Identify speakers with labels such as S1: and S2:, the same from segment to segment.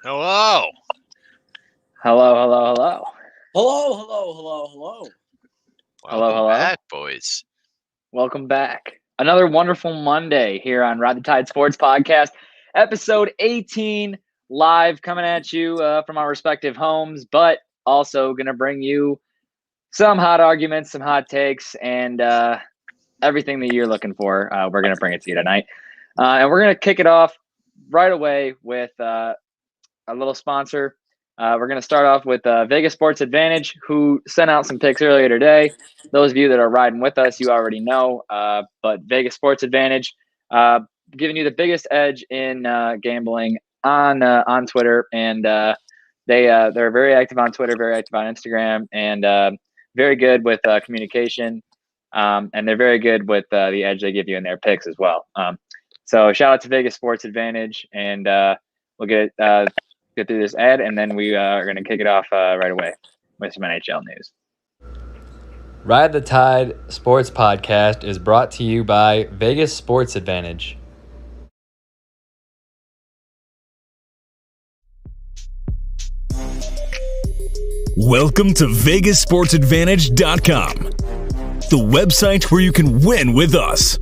S1: Hello.
S2: Hello, hello, hello.
S3: Hello, hello, hello, hello.
S1: Welcome back, boys.
S2: Welcome back. Another wonderful Monday here on Ride the Tide Sports Podcast, episode 18, live coming at you from our respective homes, but also going to bring you some hot arguments, some hot takes, and everything that you're looking for. We're going to bring it to you tonight. And we're going to kick it off right away with a little sponsor. We're going to start off with Vegas Sports Advantage, who sent out some picks earlier today. Those of you that are riding with us, you already know. But Vegas Sports Advantage, giving you the biggest edge in gambling on Twitter, and they're very active on Twitter, very active on Instagram, and very good with communication. And they're very good with the edge they give you in their picks as well. So shout out to Vegas Sports Advantage, and we'll get through this ad, and then we are going to kick it off right away with some NHL news.
S4: Ride the Tide Sports Podcast is brought to you by Vegas Sports Advantage.
S5: Welcome to VegasSportsAdvantage.com, the website where you can win with us.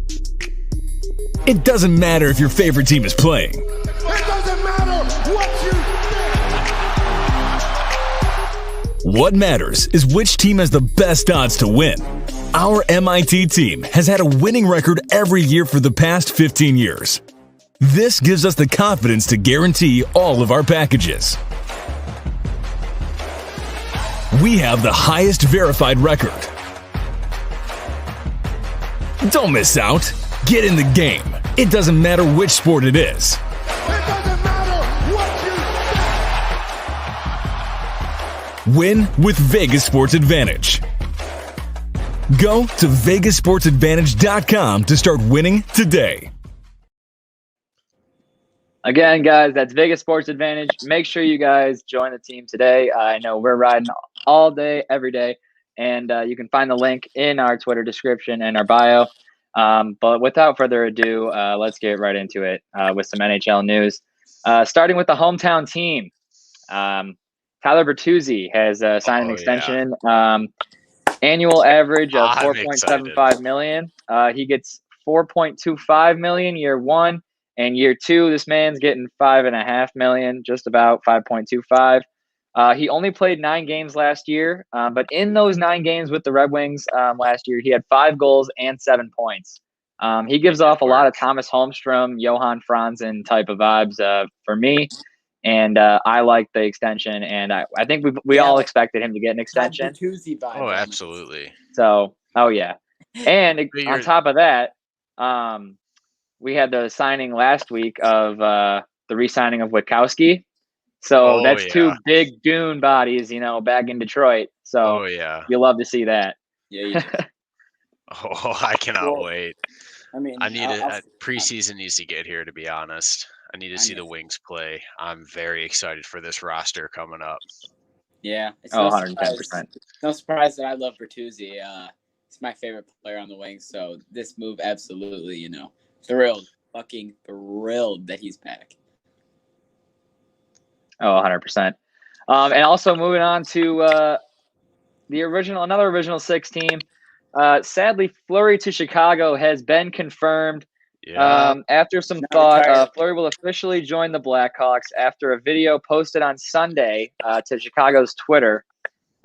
S5: It doesn't matter if your favorite team is playing.
S6: It doesn't matter what you think.
S5: What matters is which team has the best odds to win. Our MIT team has had a winning record every year for the past 15 years. This gives us the confidence to guarantee all of our packages. We have the highest verified record. Don't miss out. Get in the game. It doesn't matter which sport it is.
S6: It doesn't matter what you think.
S5: Win with Vegas Sports Advantage. Go to VegasSportsAdvantage.com to start winning today.
S2: Again, guys, that's Vegas Sports Advantage. Make sure you guys join the team today. I know we're riding all day, every day, and you can find the link in our Twitter description and our bio. But without further ado, let's get right into it with some NHL news. Starting with the hometown team, Tyler Bertuzzi has signed an extension. Annual average of $4.75 million. He gets $4.25 million year one, and year two, this man's getting $5.5 million, just about 5.25. He only played 9 games last year, but in those 9 games with the Red Wings last year, he had 5 goals and 7 points. He gives off a lot of Thomas Holmstrom, Johan Franzen type of vibes for me, and I like the extension, and I think we all expected him to get an extension.
S1: Oh, absolutely.
S2: So, yeah. And on top of that, we had the signing last week of the re-signing of Witkowski. So that's 2 big dune bodies, back in Detroit. So you'll love to see that.
S3: Yeah, you do.
S1: I cannot wait.
S3: I mean,
S1: preseason needs to get here, to be honest. I need to see the Wings play. I'm very excited for this roster coming up.
S3: Yeah. It's
S2: 110%.
S3: No surprise that I love Bertuzzi. He's my favorite player on the Wings. So this move, absolutely, thrilled, fucking thrilled that he's back.
S2: Oh, 100%. And also moving on to another original 6 team. Sadly, Fleury to Chicago has been confirmed.
S1: Yeah.
S2: After some thought, Fleury will officially join the Blackhawks after a video posted on Sunday to Chicago's Twitter.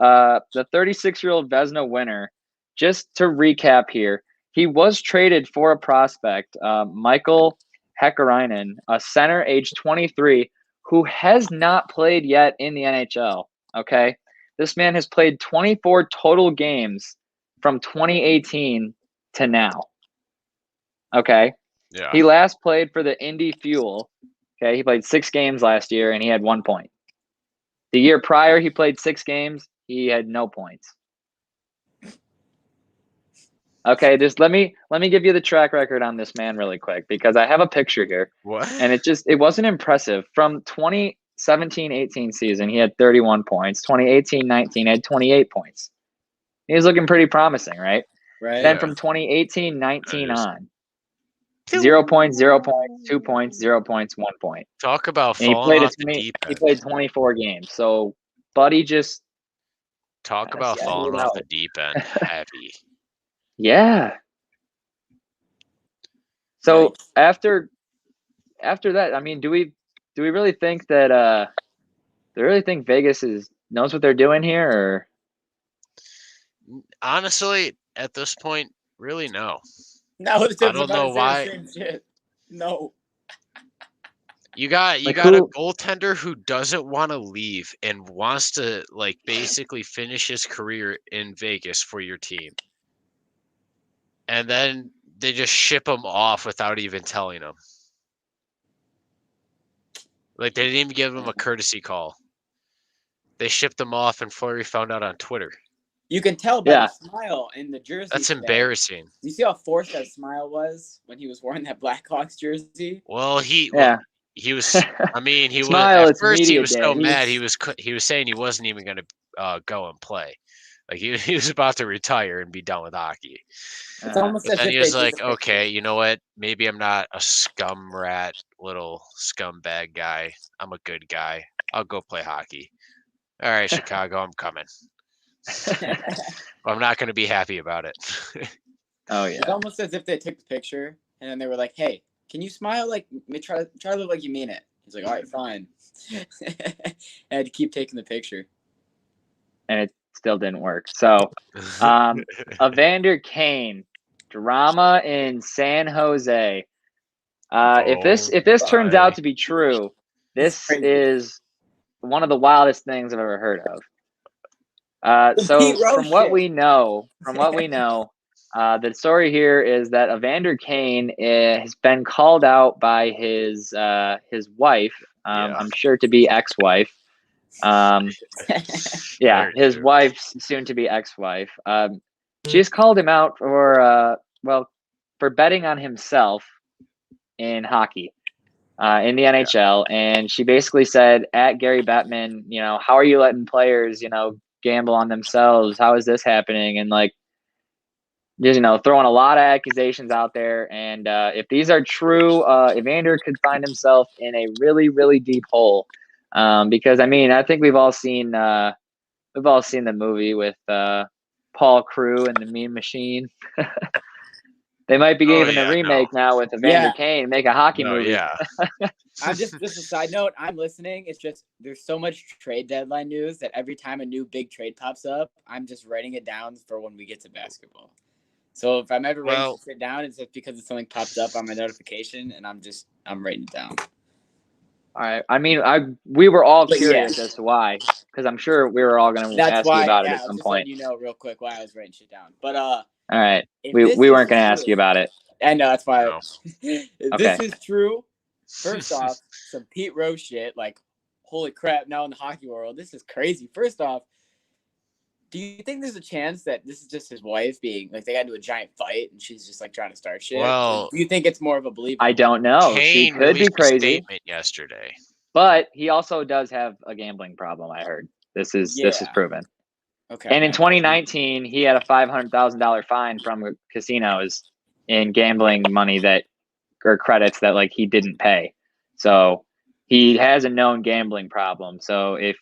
S2: The 36-year-old Vezina winner, just to recap here, he was traded for a prospect, Michael Häkkinen, a center age 23, who has not played yet in the NHL, okay? This man has played 24 total games from 2018 to now, okay?
S1: Yeah.
S2: He last played for the Indy Fuel, okay? He played 6 games last year, and he had 1 point. The year prior, he played 6 games. He had no points. Okay, just let me give you the track record on this man really quick, because I have a picture here.
S1: What?
S2: And it wasn't impressive. From 2017-18 season, he had 31 points. 2018-19 had 28 points. He was looking pretty promising, right?
S3: Right.
S2: Then from 2018-19 on, 0 points, 0 points, 2 points, 0 points, 1 point.
S1: Talk about
S2: And
S1: falling off the deep
S2: he
S1: end.
S2: played 24 games. So Buddy just
S1: Talk about
S2: yeah,
S1: falling
S2: you
S1: off
S2: know.
S1: the deep end heavy.
S2: yeah. So
S3: Yikes.
S2: after that, I mean, do we really think that do we really think Vegas knows what they're doing here, or
S1: Honestly, at this point, really no.
S3: No, it's
S1: I don't know why.
S3: Same shit. No.
S1: You got
S2: Like,
S1: a goaltender who doesn't want to leave and wants to like basically finish his career in Vegas for your team. And then they just ship him off without even telling him. Like they didn't even give him a courtesy call. They shipped him off and Fleury found out on Twitter.
S3: You can tell by the smile in the jersey.
S1: That's
S3: today.
S1: embarrassing.
S3: You see how forced that smile was when he was wearing that Blackhawks jersey?
S1: Well, he was. I mean, he was at first. He was so mad. He was saying he wasn't even going to go and play. Like he was about to retire and be done with hockey.
S3: It's almost
S1: But
S3: as
S1: then
S3: if
S1: he was
S3: they
S1: like, "Okay, you know what? Maybe I'm not a scum rat, little scumbag guy. I'm a good guy. I'll go play hockey. All right, Chicago, I'm coming. I'm not going to be happy about it."
S2: Oh yeah.
S3: It's almost as if they took the picture and then they were like, "Hey, can you smile like try to look like you mean it?" He's like, "All right, fine." I had to keep taking the picture,
S2: and it still didn't work. So, Evander Kane, drama in San Jose. If this turns out to be true, this is one of the wildest things I've ever heard of. So from what we know, the story here is that Evander Kane has been called out by his wife. I'm sure to be ex-wife. His wife's soon to be ex-wife. She's called him out for betting on himself in hockey. In the NHL, and she basically said at Gary Bettman, how are you letting players, gamble on themselves? How is this happening? And like, just, throwing a lot of accusations out there. And if these are true, Evander could find himself in a really, really deep hole. Because I mean, I think we've all seen the movie with Paul Crewe and the Mean Machine. They might be giving a remake now with Evander Kane, make a hockey movie.
S1: Yeah.
S3: I'm just a side note. I'm listening. It's just there's so much trade deadline news that every time a new big trade pops up, I'm just writing it down for when we get to basketball. So if I'm ever writing it down, it's just because something popped up on my notification, and I'm writing it down.
S2: All right. I mean, we were all curious as to why, because I'm sure we were all going to ask you about it at some point.
S3: You know, real quick why I was writing shit down, but
S2: all right, we weren't going to ask you about it.
S3: I know that's why.
S1: No.
S3: If this is true, first off, some Pete Rose shit. Like, holy crap! Now in the hockey world, this is crazy. First off, do you think there's a chance that this is just his wife being like they got into a giant fight and she's just like trying to start shit?
S1: Well,
S3: do you think it's more of a belief?
S2: I don't know.
S1: Kane
S2: she could be crazy.
S1: A statement yesterday,
S2: but he also does have a gambling problem. I heard this is proven.
S3: Okay.
S2: And in 2019, he had a $500,000 fine from casinos in gambling money or credits that like he didn't pay. So he has a known gambling problem. So if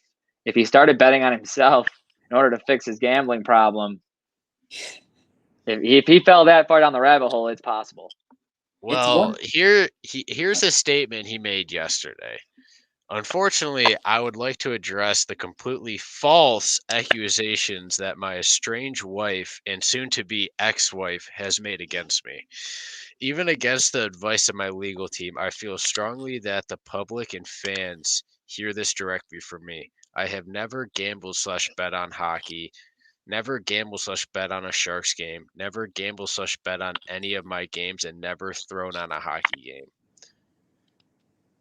S2: he started betting on himself in order to fix his gambling problem, if he fell that far down the rabbit hole, it's possible.
S1: Well, here's a statement he made yesterday. Unfortunately, I would like to address the completely false accusations that my estranged wife and soon-to-be ex-wife has made against me. Even against the advice of my legal team, I feel strongly that the public and fans hear this directly from me. I have never gambled/bet on hockey, never gambled/bet on a Sharks game, never gambled/bet on any of my games, and never thrown on a hockey game.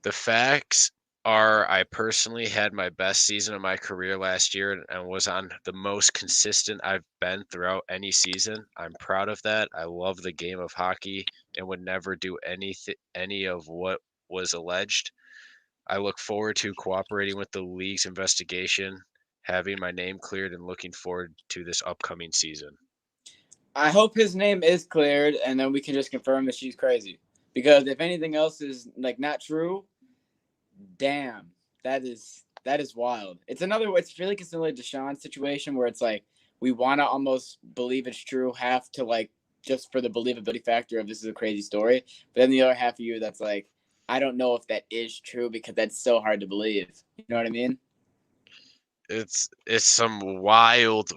S1: The facts are I personally had my best season of my career last year and was on the most consistent I've been throughout any season. I'm proud of that. I love the game of hockey and would never do any of what was alleged. I look forward to cooperating with the league's investigation, having my name cleared, and looking forward to this upcoming season.
S3: I hope his name is cleared, and then we can just confirm that she's crazy. Because if anything else is like not true, damn, that is wild. It's really similar to Sean's situation where it's like we want to almost believe it's true, half to like just for the believability factor of this is a crazy story, but then the other half of you that's like, I don't know if that is true because that's so hard to believe. You know what I mean?
S1: It's some wild,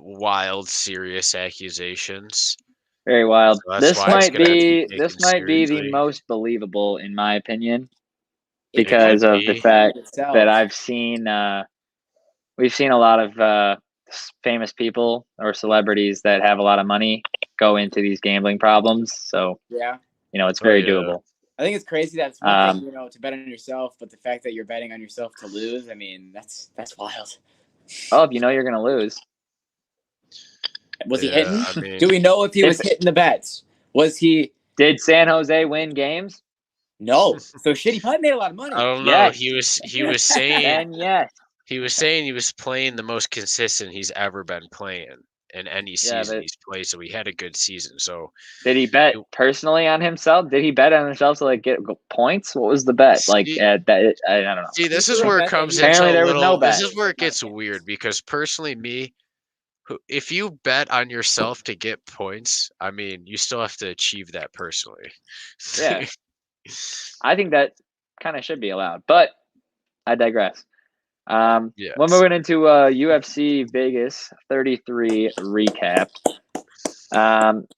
S1: serious accusations.
S2: Very wild.
S1: So that's why it's gonna have to be taken
S2: This might be the
S1: seriously.
S2: most believable in my opinion
S3: It
S2: because
S1: could
S2: of the
S1: be.
S2: fact
S3: itself.
S2: that I've seen we've seen a lot of famous people or celebrities that have a lot of money go into these gambling problems. So
S3: Yeah.
S2: it's very doable.
S3: I think it's crazy that it's one thing, to bet on yourself, but the fact that you're betting on yourself to lose, I mean, that's wild.
S2: Oh, if you know you're gonna lose.
S3: Was he hitting?
S1: I mean,
S3: Do we know if he was hitting the bets? Was he?
S2: Did San Jose win games?
S3: No. So shit, he probably made a lot of money.
S1: I don't know.
S2: Yes.
S1: He was saying
S2: Then yes.
S1: he was playing the most consistent he's ever been playing in any season
S2: but
S1: he's played. So he had a good season. So
S2: did he bet personally on himself? Did he bet on himself to like get points? What was the bet? Like I don't know.
S1: See, this is where it comes into
S2: Apparently there was no bet.
S1: This is where it gets weird because personally, if you bet on yourself to get points, I mean, you still have to achieve that personally.
S2: Yeah. I think that kind of should be allowed, but I digress.
S1: Yes.
S2: We're moving into UFC Vegas 33 recap.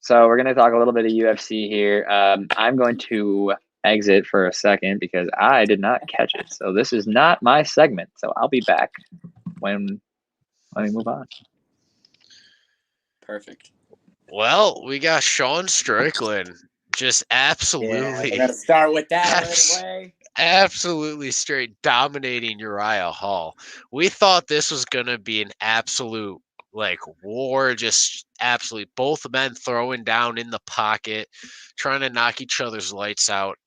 S2: So we're going to talk a little bit of UFC here. I'm going to exit for a second because I did not catch it. So this is not my segment. So I'll be back when we move on.
S3: Perfect.
S1: Well, we got Sean Strickland just absolutely.
S3: We're gonna start with that right away.
S1: Absolutely straight dominating Uriah Hall. We thought this was gonna be an absolute war, just absolutely both men throwing down in the pocket, trying to knock each other's lights out,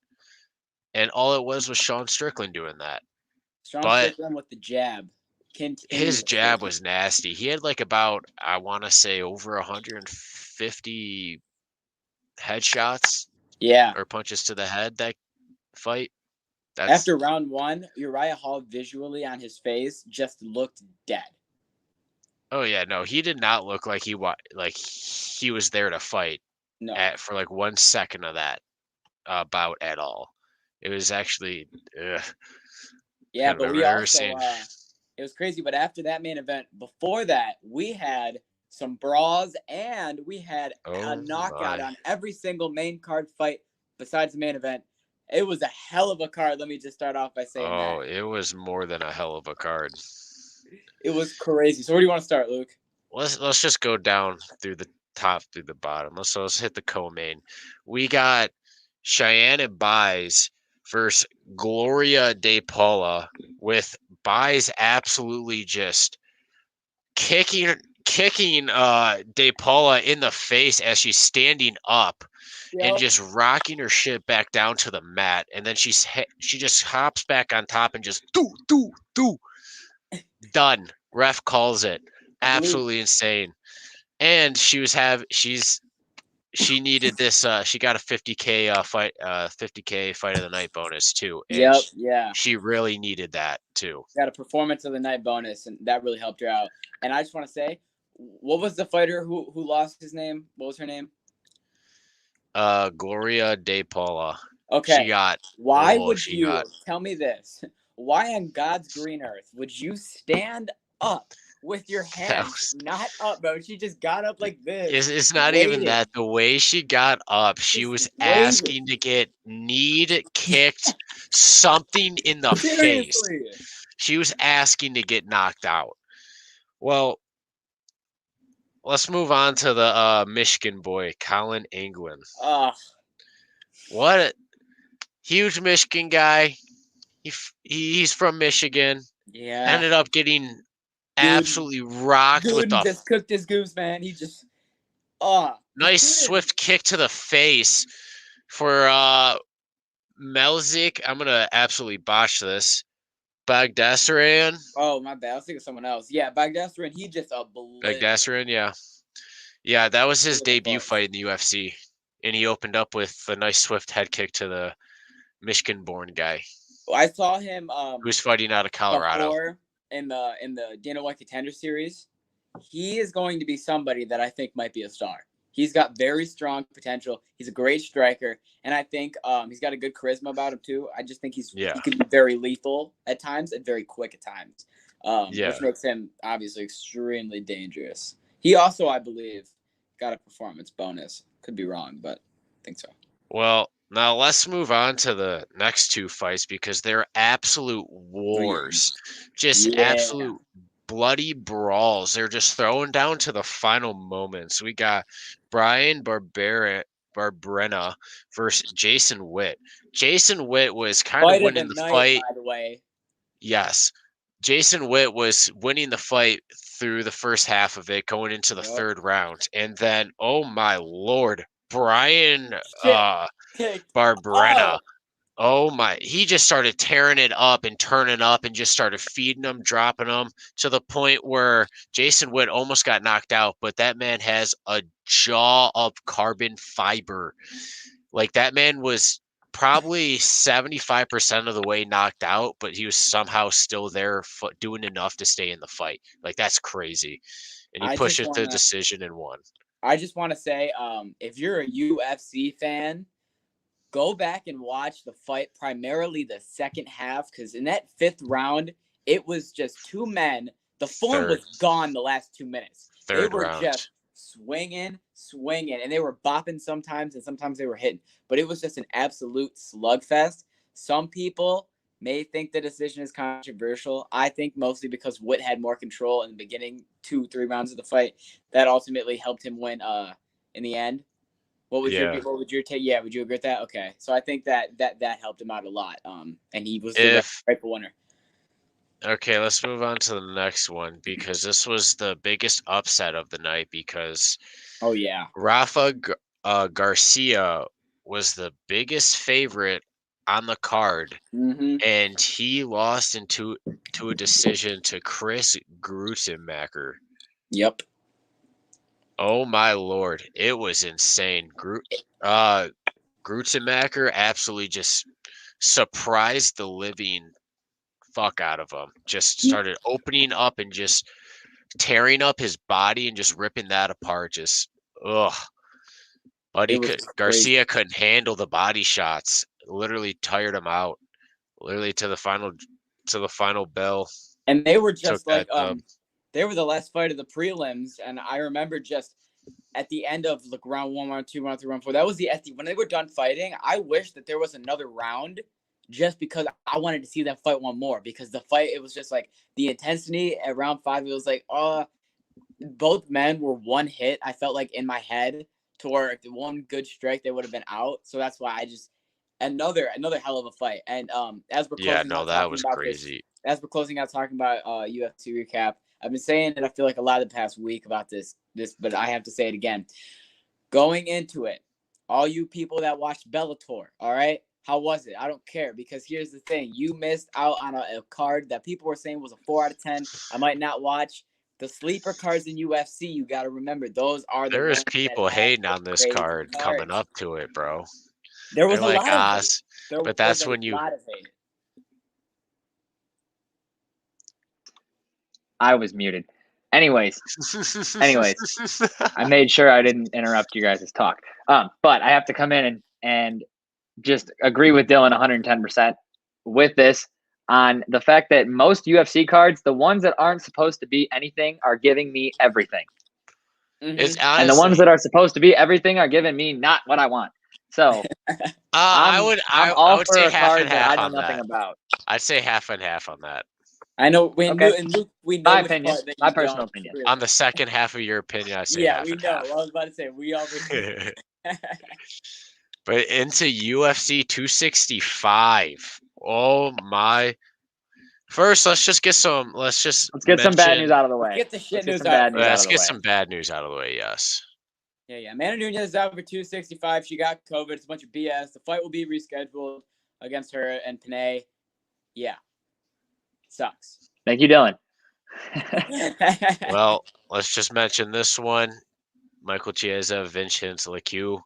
S1: and all it was Sean Strickland doing that.
S3: Strickland with the jab.
S1: His jab was nasty. He had about, I want to say, over 150 headshots.
S3: Yeah.
S1: Or punches to the head that fight.
S3: After round one, Uriah Hall visually on his face just looked dead.
S1: Oh yeah, no, he did not look like he was there to fight.
S3: No.
S1: For 1 second of that bout at all. It was actually.
S3: Yeah, but we also. It was crazy, but after that main event, before that, we had some brawls and we had a knockout on every single main card fight besides the main event. It was a hell of a card. Let me just start off by saying that.
S1: Oh, it was more than a hell of a card.
S3: It was crazy. So where do you want to start, Luke?
S1: Let's just go down through the top through the bottom. Let's hit the co-main. We got Cheyenne and Baez versus Gloria De Paula, with Baez absolutely just kicking De Paula in the face as she's standing up. Yep. And just rocking her shit back down to the mat, and then she just hops back on top and just do done. Ref calls it. Absolutely insane. And she needed this. She got a 50K fight, 50K fight of the night bonus too. And she really needed that too.
S3: Got a performance of the night bonus, and that really helped her out. And I just want to say, what was the fighter who lost his name? What was her name?
S1: Gloria De Paula.
S3: Okay.
S1: She got.
S3: Why would you tell me this? Why on God's green earth would you stand up with your hands not up, bro? She just got up like this.
S1: It's not even that. The way she got up, she was asking to get kneed, kicked, something in the face. She was asking to get knocked out. Well, let's move on to the Michigan boy, Colin England. What a huge Michigan guy. He's from Michigan.
S3: Yeah.
S1: Ended up getting absolutely rocked with the.
S3: Just cooked his goose, man. He just.
S1: Nice swift kick to the face for Melzik. I'm gonna absolutely botch this. Bagdasaryan.
S3: Oh, my bad. I was thinking of someone else. Yeah, Bagdasaryan. He just
S1: Bagdasaryan, yeah. Yeah, that was his debut fight in the UFC and he opened up with a nice swift head kick to the Michigan-born guy
S3: I saw him
S1: who's fighting out of Colorado.
S3: before in the Dana White Contender Series. He is going to be somebody that I think might be a star. He's got very strong potential. He's a great striker, and I think he's got a good charisma about him too. I just think he can be very lethal at times and very quick at times, which makes him obviously extremely dangerous. He also, I believe, got a performance bonus. Could be wrong, but I think so.
S1: Well, now let's move on to the next two fights because they're absolute wars, just absolute bloody brawls. They're just throwing down to the final moments. We got Brian Barberena versus Jason Witt. Jason Witt was kind of winning the fight.
S3: By the way.
S1: Yes. Jason Witt was winning the fight through the first half of it, going into the third round. And then, oh my Lord, Brian Barberena. Oh my, he just started tearing it up and turning up and just started feeding them, dropping them to the point where Jason Witt almost got knocked out, but that man has a jaw of carbon fiber. Like that man was probably 75% of the way knocked out, but he was somehow still there doing enough to stay in the fight. Like that's crazy. And he pushed it to the decision and won.
S3: I just want to say, if you're a UFC fan, go back and watch the fight, primarily the second half, because in that fifth round, it was just two men. The form was gone the last 2 minutes. They were just swinging, and they were bopping sometimes, and sometimes they were hitting. But it was just an absolute slugfest. Some people may think the decision is controversial. I think mostly because Witt had more control in the beginning 2-3 rounds of the fight. That ultimately helped him win in the end. What would your take? Yeah, would you agree with that? Okay, so I think that helped him out a lot. And he was the rightful winner.
S1: Okay, let's move on to the next one because this was the biggest upset of the night because Rafa Garcia was the biggest favorite on the card, and he lost to a decision to Chris Grusenmacher.
S3: Yep.
S1: Oh my Lord, it was insane. Grusenmacher absolutely just surprised the living fuck out of him. Just started opening up and just tearing up his body and just ripping that apart. Just But Garcia couldn't handle the body shots. Literally tired him out. Literally to the final bell.
S3: And they were just like they were the last fight of the prelims, and I remember just at the end of like round 1, round 2, round 3, round 4. That was when they were done fighting. I wish that there was another round, just because I wanted to see that fight one more. Because the fight, it was just like the intensity at round 5. It was like, both men were one hit. I felt like in my head to where if one good strike, they would have been out. So that's why I just another hell of a fight. And as we're closing out,
S1: that was crazy.
S3: As we're closing out talking about UFC recap, I've been saying it, I feel like a lot of the past week about this, but I have to say it again. Going into it, all you people that watched Bellator, all right? How was it? I don't care, because here's the thing. You missed out on a card that people were saying was a 4 out of 10. I might not watch. The sleeper cards in UFC, you got to remember, those are the
S1: There's people hating on this card coming up to it, bro.
S3: There was a lot of hate.
S1: But that's when you...
S2: I was muted. Anyways, I made sure I didn't interrupt you guys' talk. But I have to come in and just agree with Dylan 110% with this on the fact that most UFC cards, the ones that aren't supposed to be anything, are giving me everything.
S1: It's honestly,
S2: and the ones that are supposed to be everything are giving me not what I want. So
S1: I would say half and half
S2: I know
S1: on
S2: nothing
S1: that.
S2: about.
S1: I'd say half and half on that.
S3: I know we know
S2: my opinion, my personal opinion.
S1: On the second half of your opinion, I say half and half.
S3: I was about to say we all.
S1: But into UFC 265. Oh my! First, let's get some bad news
S2: out of the way.
S3: Get the shit news out.
S1: Let's get some bad news out of the way. Yes.
S3: Yeah. Amanda Nunes is out for 265. She got COVID. It's a bunch of BS. The fight will be rescheduled against her and Panay. Yeah. Sucks.
S2: Thank you, Dylan.
S1: Well, let's just mention this one. Michael Chiesa, Vincent Lecue.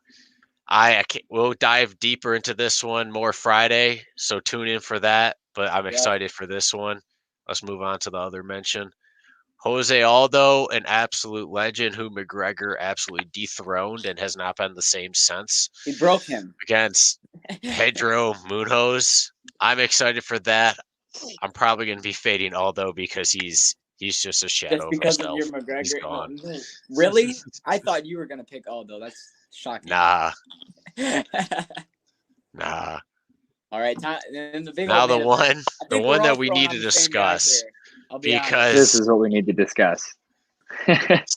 S1: we'll dive deeper into this one more Friday, so tune in for that. But I'm excited for this one. Let's move on to the other mention. Jose Aldo, an absolute legend who McGregor absolutely dethroned and has not been the same since.
S3: He broke him
S1: Against Pedro Munoz. I'm excited for that. I'm probably going to be fading Aldo because he's just a shadow
S3: just because
S1: of
S3: of
S1: himself.
S3: your McGregor.
S1: He's gone.
S3: No, really? I thought you were gonna pick Aldo. That's shocking.
S1: Nah. All
S3: right, and the big
S1: now
S3: old
S1: the
S3: man,
S1: one that we
S3: throwing
S1: need
S3: on
S1: to
S3: the same guy
S1: discuss
S3: here. I'll be honest.
S1: because
S2: This is what we need to discuss.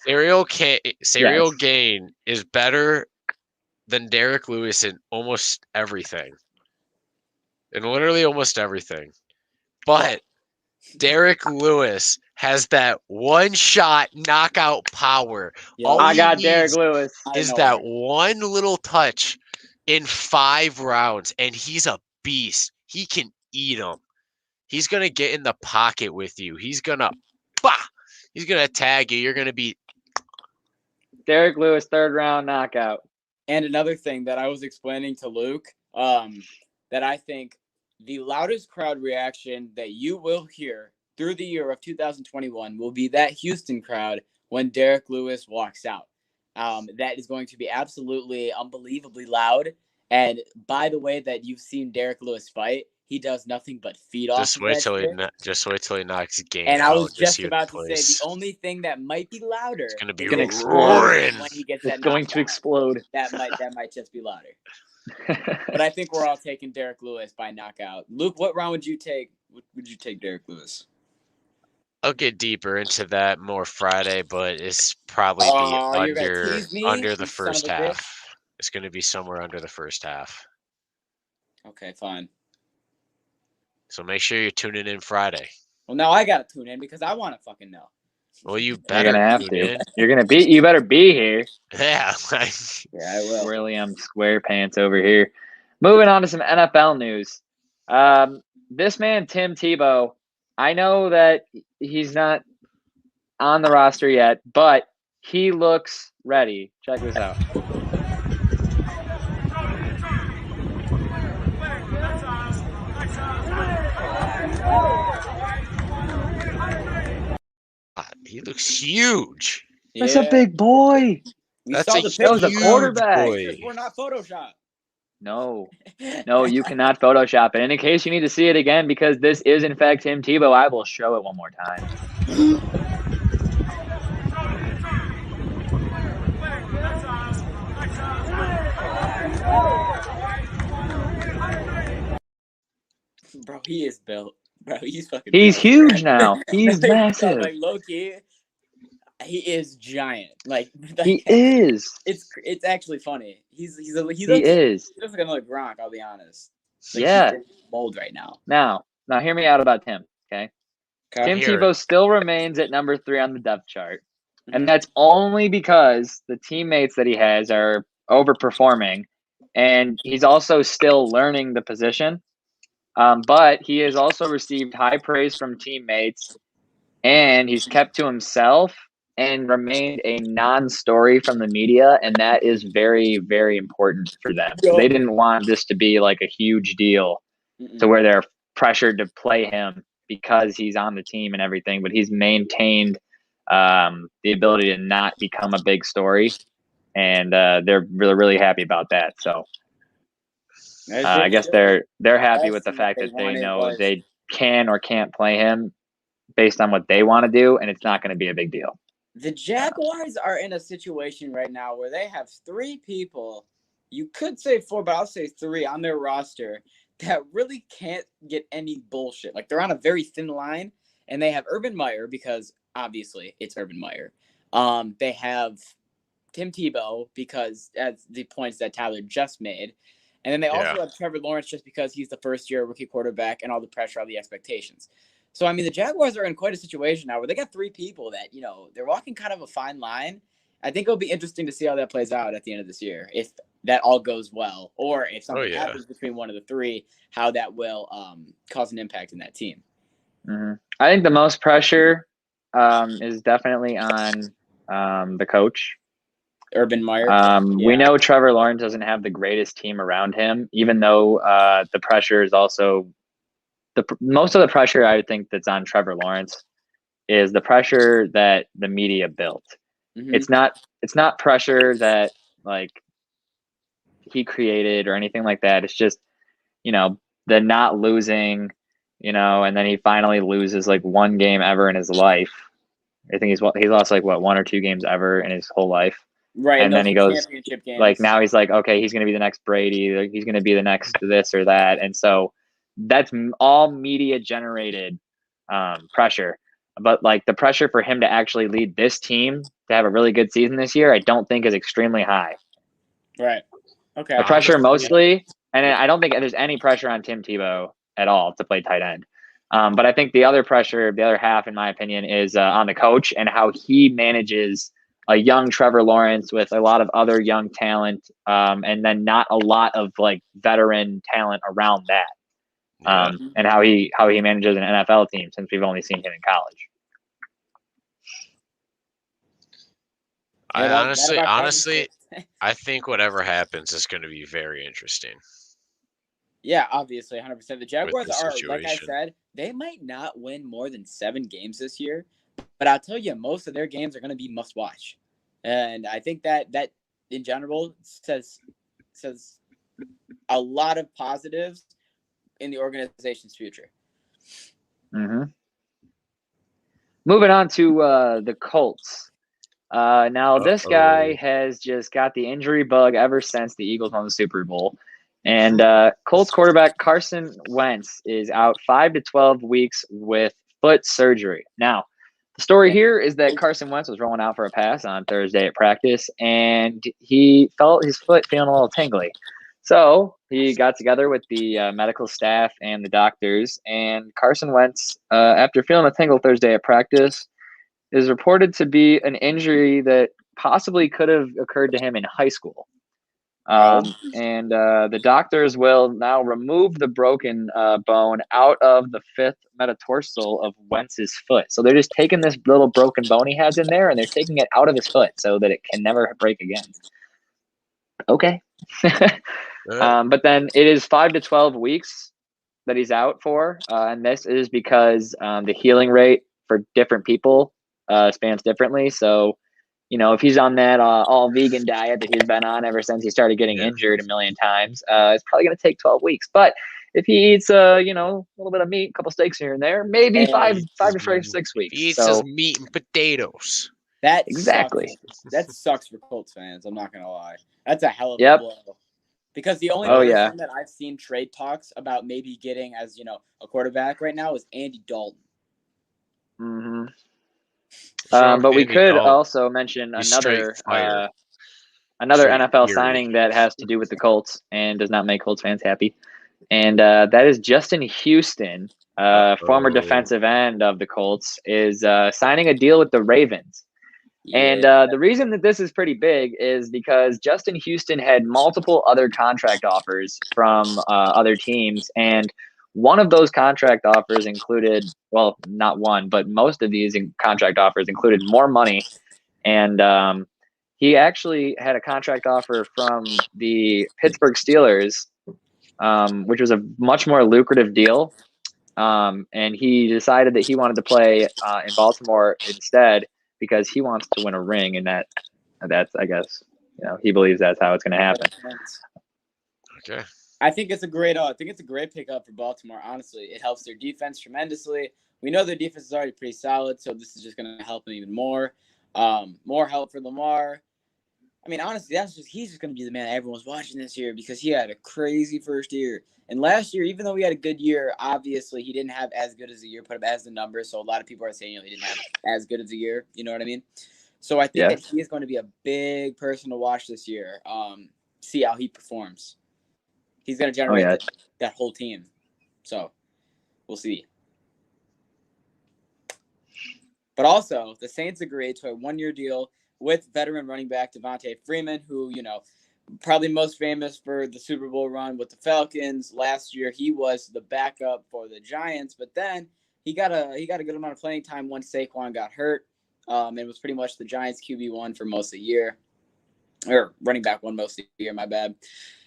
S1: Serial
S2: Yes.
S1: Gain is better than Derek Lewis in almost everything. In literally almost everything. But Derek Lewis has that one-shot knockout power.
S3: Yeah.
S1: All
S2: I
S1: he
S2: got
S1: needs
S2: Derek Lewis.
S1: is
S3: know,
S1: that
S3: right?
S1: one little touch in 5 rounds, and he's a beast. He can eat them. He's going to get in the pocket with you. He's going to tag you. You're going to be
S2: Derek Lewis, 3rd round knockout.
S3: And another thing that I was explaining to Luke, that I think the loudest crowd reaction that you will hear through the year of 2021 will be that Houston crowd when Derek Lewis walks out. That is going to be absolutely unbelievably loud. And by the way that you've seen Derek Lewis fight, he does nothing but feed off.
S1: just wait till he knocks Gain
S3: And
S1: out.
S3: I was just
S1: see
S3: about
S1: the
S3: to
S1: place.
S3: say the only thing that might be louder
S1: It's gonna be
S2: explode
S3: when he gets
S2: It's
S3: that
S2: going to
S3: knockout.
S2: explode.
S3: That might just be louder. But I think we're all taking Derek Lewis by knockout. Luke, what round would you take? Would you take Derek Lewis?
S1: I'll get deeper into that more Friday, but it's probably
S3: You're gonna
S1: be
S3: tease me,
S1: under the
S3: you son of
S1: first
S3: a bitch.
S1: half. It's going to be somewhere under the first half.
S3: Okay, fine.
S1: So make sure you're tuning in Friday.
S3: Well, now I gotta tune in because I want to fucking know.
S1: Well, you
S2: You're
S1: better
S2: gonna have
S1: tune
S2: to.
S1: in.
S2: You better be here.
S1: Yeah.
S3: Yeah, I will.
S2: William SquarePants over here. Moving on to some NFL news. This man, Tim Tebow, I know that he's not on the roster yet, but he looks ready. Check this out.
S1: He looks huge.
S2: That's a big boy.
S3: We
S1: That's
S3: saw
S1: a
S3: the
S1: huge
S2: That was a
S3: pictures.
S2: quarterback.
S1: boy.
S3: Pictures were not photoshopped.
S2: No, you cannot Photoshop it. And in case you need to see it again, because this is in fact Tim Tebow, I will show it one more time.
S3: Bro, he is built. Bro, he's fucking.
S2: He's
S3: built.
S2: huge now. He's
S3: Like,
S2: massive.
S3: Like low-key, he is giant. Like
S2: He is.
S3: It's actually funny. He
S2: He
S3: is.
S2: is.
S3: He looks like another Gronk. I'll be honest. Like,
S2: Yeah.
S3: he's in mold right now.
S2: Now hear me out about Tim. Okay. Tim
S1: Here.
S2: Tebow still remains at number 3 on the depth chart.
S3: Mhm.
S2: And that's only because the teammates that he has are overperforming. And he's also still learning the position. But he has also received high praise from teammates. And he's kept to himself and remained a non-story from the media. And that is very, very important for them. So they didn't want this to be like a huge deal to where they're pressured to play him because he's on the team and everything, but he's maintained the ability to not become a big story, and they're really, really happy about that. So I guess they're happy with the fact that they know they can or can't play him based on what they want to do, and it's not going to be a big deal.
S3: The Jaguars are in a situation right now where they have 3 people. You could say 4, but I'll say 3 on their roster that really can't get any bullshit. Like, they're on a very thin line, and they have Urban Meyer because obviously it's Urban Meyer. They have Tim Tebow because as the points that Tyler just made. And then they also have Trevor Lawrence just because he's the first-year rookie quarterback and all the pressure, all the expectations. So, I mean, the Jaguars are in quite a situation now where they got 3 people that, they're walking kind of a fine line. I think it'll be interesting to see how that plays out at the end of this year, if that all goes well, or if something happens between one of the 3, how that will cause an impact in that team.
S2: Mm-hmm. I think the most pressure is definitely on the coach.
S3: Urban Meyer.
S2: We know Trevor Lawrence doesn't have the greatest team around him, even though the pressure is also most of the pressure I think that's on Trevor Lawrence is the pressure that the media built.
S3: Mm-hmm.
S2: It's not pressure that like he created or anything like that. It's just, the not losing, and then he finally loses like one game ever in his life. I think he's lost like one or two games ever in his whole life.
S3: Right.
S2: And then he goes
S3: championship games.
S2: like, now he's like, okay, he's going to be the next Brady. Like, he's going to be the next this or that. And so that's all media generated pressure. But like the pressure for him to actually lead this team to have a really good season this year, I don't think is extremely high.
S3: Right. Okay.
S2: The pressure mostly, and I don't think there's any pressure on Tim Tebow at all to play tight end. But I think the other pressure, the other half, in my opinion, is on the coach and how he manages a young Trevor Lawrence with a lot of other young talent, and then not a lot of like veteran talent around that. And how he manages an NFL team, since we've only seen him in college.
S1: Honestly, I think whatever happens is going to be very interesting.
S3: Yeah, obviously, 100%. The Jaguars are, like I said, they might not win more than 7 games this year, but I'll tell you, most of their games are going to be must-watch. And I think that in general says a lot of positives in the organization's future.
S2: Mm-hmm. Moving on to the Colts. Now, this guy has just got the injury bug ever since the Eagles won the Super Bowl. And Colts quarterback Carson Wentz is out 5 to 12 weeks with foot surgery. Now, the story here is that Carson Wentz was rolling out for a pass on Thursday at practice, and he felt his foot feeling a little tingly. So he got together with the medical staff and the doctors, and Carson Wentz, after feeling a tingle Thursday at practice, is reported to be an injury that possibly could have occurred to him in high school. And the doctors will now remove the broken bone out of the 5th metatarsal of Wentz's foot. So they're just taking this little broken bone he has in there, and they're taking it out of his foot so that it can never break again. Okay. But then it is 5 to 12 weeks that he's out for. And this is because the healing rate for different people spans differently. So, if he's on that all vegan diet that he's been on ever since he started getting injured a million times, it's probably going to take 12 weeks. But if he eats, a little bit of meat, a couple steaks here and there, maybe 5 to 6 weeks.
S1: He eats his meat and potatoes.
S3: That
S2: exactly.
S3: That sucks for Colts fans. I'm not going to lie. That's a hell of a blow. Because the only person that I've seen trade talks about maybe getting as, a quarterback right now is Andy Dalton.
S2: Mm-hmm. But we could also mention another NFL signing that has to do with the Colts and does not make Colts fans happy. And that is Justin Houston, former defensive end of the Colts, is signing a deal with the Ravens. Yeah. And the reason that this is pretty big is because Justin Houston had multiple other contract offers from other teams, and one of those contract offers included, well, not one, but most of these contract offers included more money. And he actually had a contract offer from the Pittsburgh Steelers, which was a much more lucrative deal. And he decided that he wanted to play in Baltimore instead because he wants to win a ring. And that's, I guess, he believes that's how it's going to happen.
S1: Okay.
S3: I think it's a great pickup for Baltimore. Honestly, it helps their defense tremendously. We know their defense is already pretty solid, so this is just going to help them even more. More help for Lamar. I mean, honestly, he's just going to be the man everyone's watching this year because he had a crazy first year. And last year, even though he had a good year, obviously he didn't have as good as a year put up as the numbers. So a lot of people are saying he didn't have as good as a year. You know what I mean? So I think that he is going to be a big person to watch this year. See how he performs. He's going to generate that whole team. So we'll see. But also, the Saints agreed to a 1-year deal with veteran running back Devontae Freeman, who, probably most famous for the Super Bowl run with the Falcons. Last year, he was the backup for the Giants, but then he got a good amount of playing time once Saquon got hurt, and was pretty much the Giants' QB1 for most of the year. or running back one most of the year, my bad.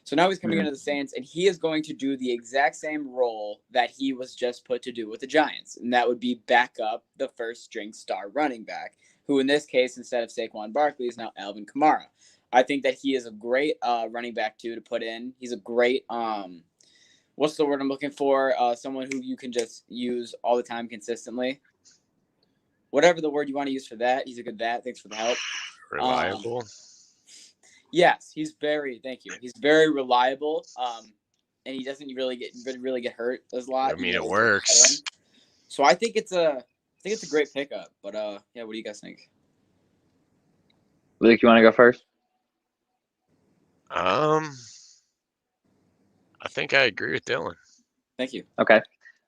S3: So now he's coming
S2: Mhm.
S3: into the Saints, and he is going to do the exact same role that he was just put to do with the Giants, and that would be back up the first-string star running back, who in this case, instead of Saquon Barkley, is now Alvin Kamara. I think that he is a great running back, too, to put in. He's a great what's the word I'm looking for? Someone who you can just use all the time consistently. Whatever the word you want to use for that, he's a good that. Thanks for the help.
S1: Reliable.
S3: Yes, he's very. Thank you. He's very reliable. And he doesn't really get hurt a lot.
S1: I mean, it works.
S3: So I think it's a great pickup. But yeah, what do you guys think?
S2: Luke, you want to go first?
S1: I think I agree with Dylan.
S3: Thank you.
S2: Okay,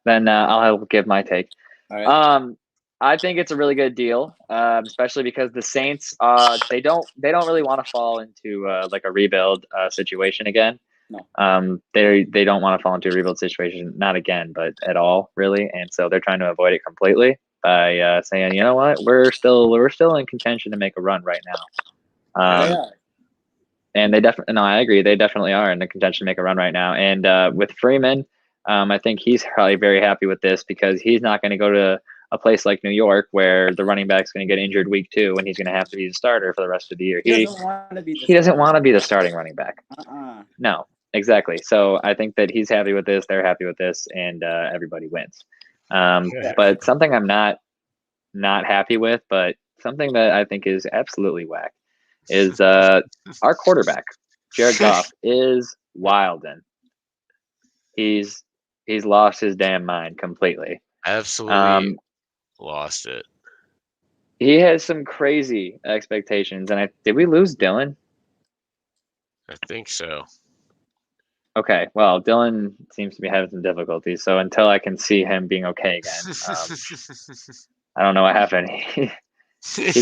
S2: then I'll give my take.
S3: All right.
S2: I think it's a really good deal, especially because the Saints they don't really want to fall into like a rebuild situation again.
S3: No.
S2: They don't want to fall into a rebuild situation, not again, but at all, really. And so they're trying to avoid it completely by saying, you know what, we're still in contention to make a run right now.
S3: Yeah.
S2: And they definitely, no, I agree, they definitely are in the contention to make a run right now. And with Freeman, I think he's probably very happy with this because he's not going to go to a place like New York where the running back's going to get injured week 2 and he's going to have to be the starter for the rest of the year. He doesn't want to be the starting running back. No, exactly. So I think that he's happy with this. They're happy with this, and everybody wins. But something I'm not happy with, but something that I think is absolutely whack, is our quarterback, Jared Goff, is wildin'. He's lost his damn mind completely.
S1: Absolutely lost it.
S2: He has some crazy expectations, and did we lose Dylan?
S1: I think so.
S2: Okay, well, Dylan seems to be having some difficulties, so until I can see him being okay again, I don't know what happened. He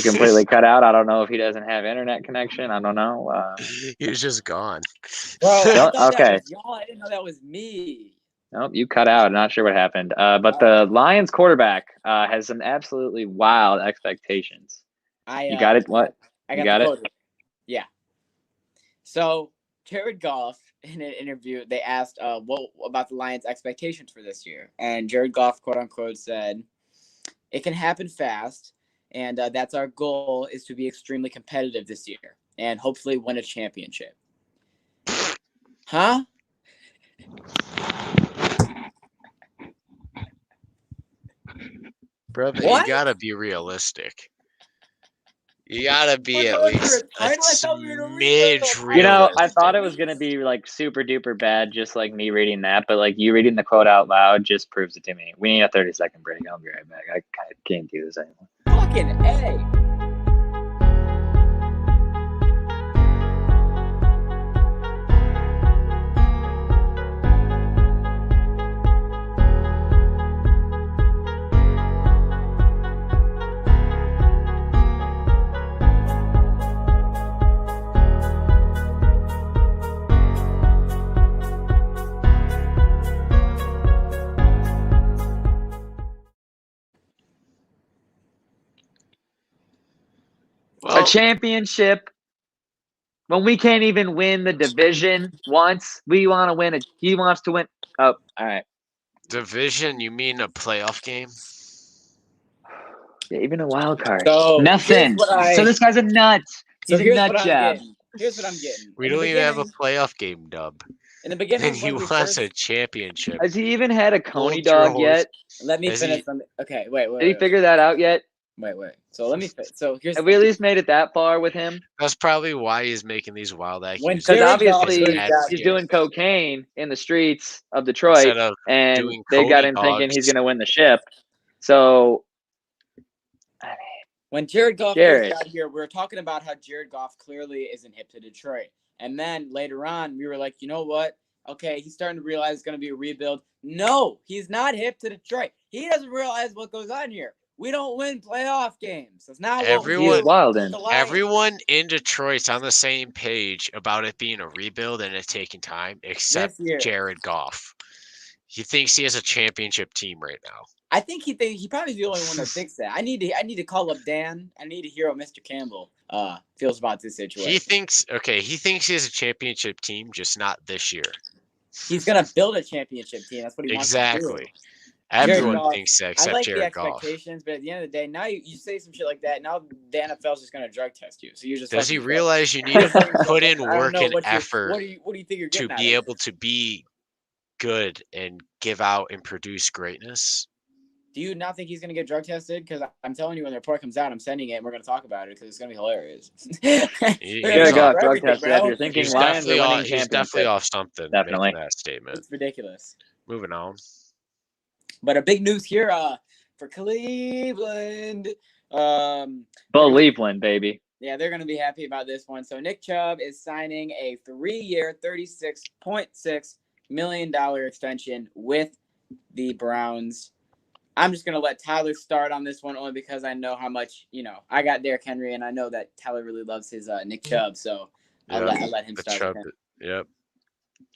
S2: completely cut out. I don't know if he doesn't have internet connection. I don't know.
S1: He was just gone.
S3: Bro,
S2: okay.
S3: Y'all, I didn't know that was me.
S2: Nope, you cut out. Not sure what happened. But the Lions quarterback has some absolutely wild expectations. You got it? What?
S3: I got it? Yeah. So Jared Goff, in an interview, they asked what about the Lions' expectations for this year, and Jared Goff, quote unquote, said, "It can happen fast, and that's our goal, is to be extremely competitive this year and hopefully win a championship." Huh?
S1: Brother, you gotta be realistic. You gotta be at least a smidge realistic.
S2: You know, I thought it was gonna be like super duper bad, just like me reading that, but like you reading the quote out loud just proves it to me. We need a 30-second break. I'll be right back. I can't do this anymore.
S3: Fucking A.
S2: A championship when we can't even win the division once. We want to win it. He wants to win. Oh, all right.
S1: Division? You mean a playoff game?
S2: Yeah, even a wild card.
S3: So
S2: nothing. So this guy's a nut. He's a nut job.
S3: Here's what I'm getting.
S1: We don't even have a playoff game, Dub.
S3: In the beginning,
S1: and he wants a championship.
S2: Has he even had a Coney dog yet?
S3: Let me finish. Okay, wait.
S2: Did he figure that out yet?
S3: Wait. So let me. So here's.
S2: Have we at least made it that far with him?
S1: That's probably why he's making these wild accusations.
S2: Because obviously he's doing cocaine in the streets of Detroit, and they got him thinking he's going to win the ship. So, I mean,
S3: when Jared Goff first got here, we were talking about how Jared Goff clearly isn't hip to Detroit, and then later on we were like, you know what? Okay, he's starting to realize it's going to be a rebuild. No, he's not hip to Detroit. He doesn't realize what goes on here. We don't win playoff games. That's not
S1: everyone in Detroit's on the same page about it being a rebuild and it taking time, except Jared Goff. He thinks he has a championship team right now.
S3: I think he probably is the only one that thinks that. I need to call up Dan. I need to hear what Mr. Campbell feels about this situation.
S1: He thinks he has a championship team, just not this year.
S3: He's gonna build a championship team. That's what he wants to do.
S1: Exactly. Everyone
S3: Goff,
S1: thinks that
S3: I
S1: except
S3: like
S1: Jared
S3: the
S1: Goff.
S3: expectations, but at the end of the day, now you say some shit like that. Now the NFL's just gonna drug test you. So you're just.
S1: Does he realize you need to put in work and effort
S3: What do you think you're getting
S1: to
S3: out
S1: be
S3: of
S1: able to be good and give out and produce greatness?
S3: Do you not think he's going to get drug tested? Because I'm telling you, when the report comes out, I'm sending it, and we're going to talk about it because it's going to be hilarious.
S1: He's
S2: drug tested after you're thinking Lions are winning
S1: he's definitely off something.
S2: Definitely.
S1: Making that statement.
S3: It's ridiculous.
S1: Moving on.
S3: But a big news here for Cleveland.
S2: Cleveland, baby.
S3: Yeah, they're going to be happy about this one. So Nick Chubb is signing a 3-year, $36.6 million extension with the Browns. I'm just going to let Tyler start on this one only because I know how much, I got Derrick Henry, and I know that Tyler really loves his Nick Chubb, so I'll let him start.
S1: Chubb, yep.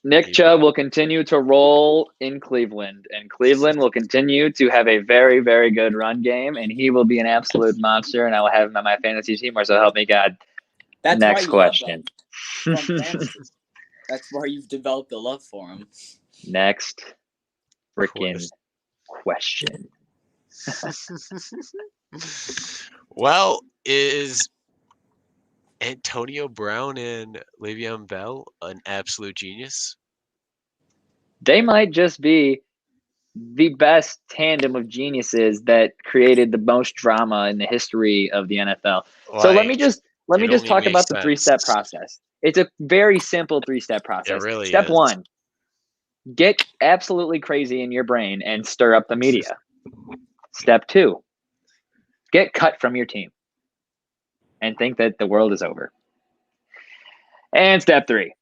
S2: Nick Chubb will continue to roll in Cleveland, and Cleveland will continue to have a very, very good run game, and he will be an absolute monster, and I will have him on my fantasy team, or so help me God.
S3: That's
S2: next question.
S3: That's where you've developed the love for him.
S2: Next freaking question.
S1: Well, is Antonio Brown and Le'Veon Bell an absolute genius?
S2: They might just be the best tandem of geniuses that created the most drama in the history of the NFL. So let me just talk about the 3-step process. It's a very simple 3-step process.
S1: It really
S2: Step
S1: is.
S2: 1, get absolutely crazy in your brain and stir up the media. Step 2, get cut from your team and think that the world is over. And step 3,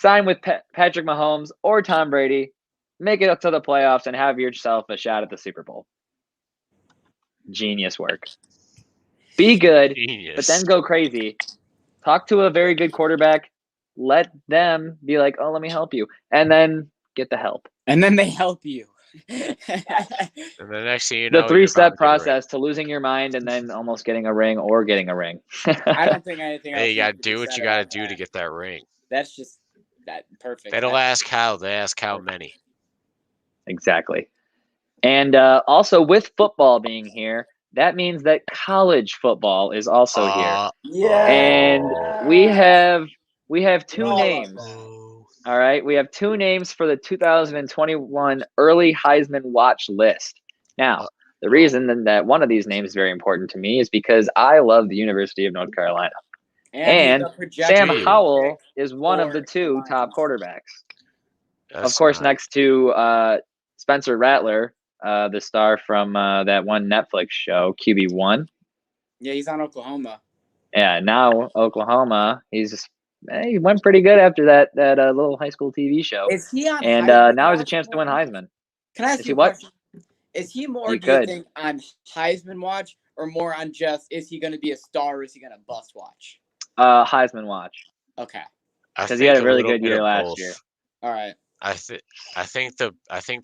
S2: sign with Patrick Mahomes or Tom Brady, make it up to the playoffs, and have yourself a shot at the Super Bowl. Genius work. Be good, but then go crazy. Talk to a very good quarterback. Let them be like, oh, let me help you. And then get the help.
S3: And then they help you.
S1: And the next thing you know,
S2: the 3-step process to losing your mind and then almost getting a ring or getting a ring.
S3: I don't think anything else.
S1: Hey, you got to do what you got to do to get that ring.
S3: That's just that perfect.
S1: They don't ask how, they ask how many.
S2: Exactly. And also with football being here, that means that college football is also here.
S3: Yeah.
S2: And we have 2 names. All right. We have 2 names for the 2021 early Heisman watch list. Now, the reason that one of these names is very important to me is because I love the University of North Carolina. And Sam Howell is one of the 2 top quarterbacks. Of course, next to Spencer Rattler, the star from that one Netflix show, QB1.
S3: Yeah, he's on Oklahoma.
S2: Yeah, now Oklahoma. He went pretty good after that little high school TV show.
S3: Is he on?
S2: And now has a chance to win Heisman.
S3: Can I ask you a question? Is he more, do you think, on Heisman watch or more on just, is he going to be a star or is he going to bust watch?
S2: Heisman watch.
S3: Okay.
S2: Because he had a really good year last year.
S3: All right.
S1: I think the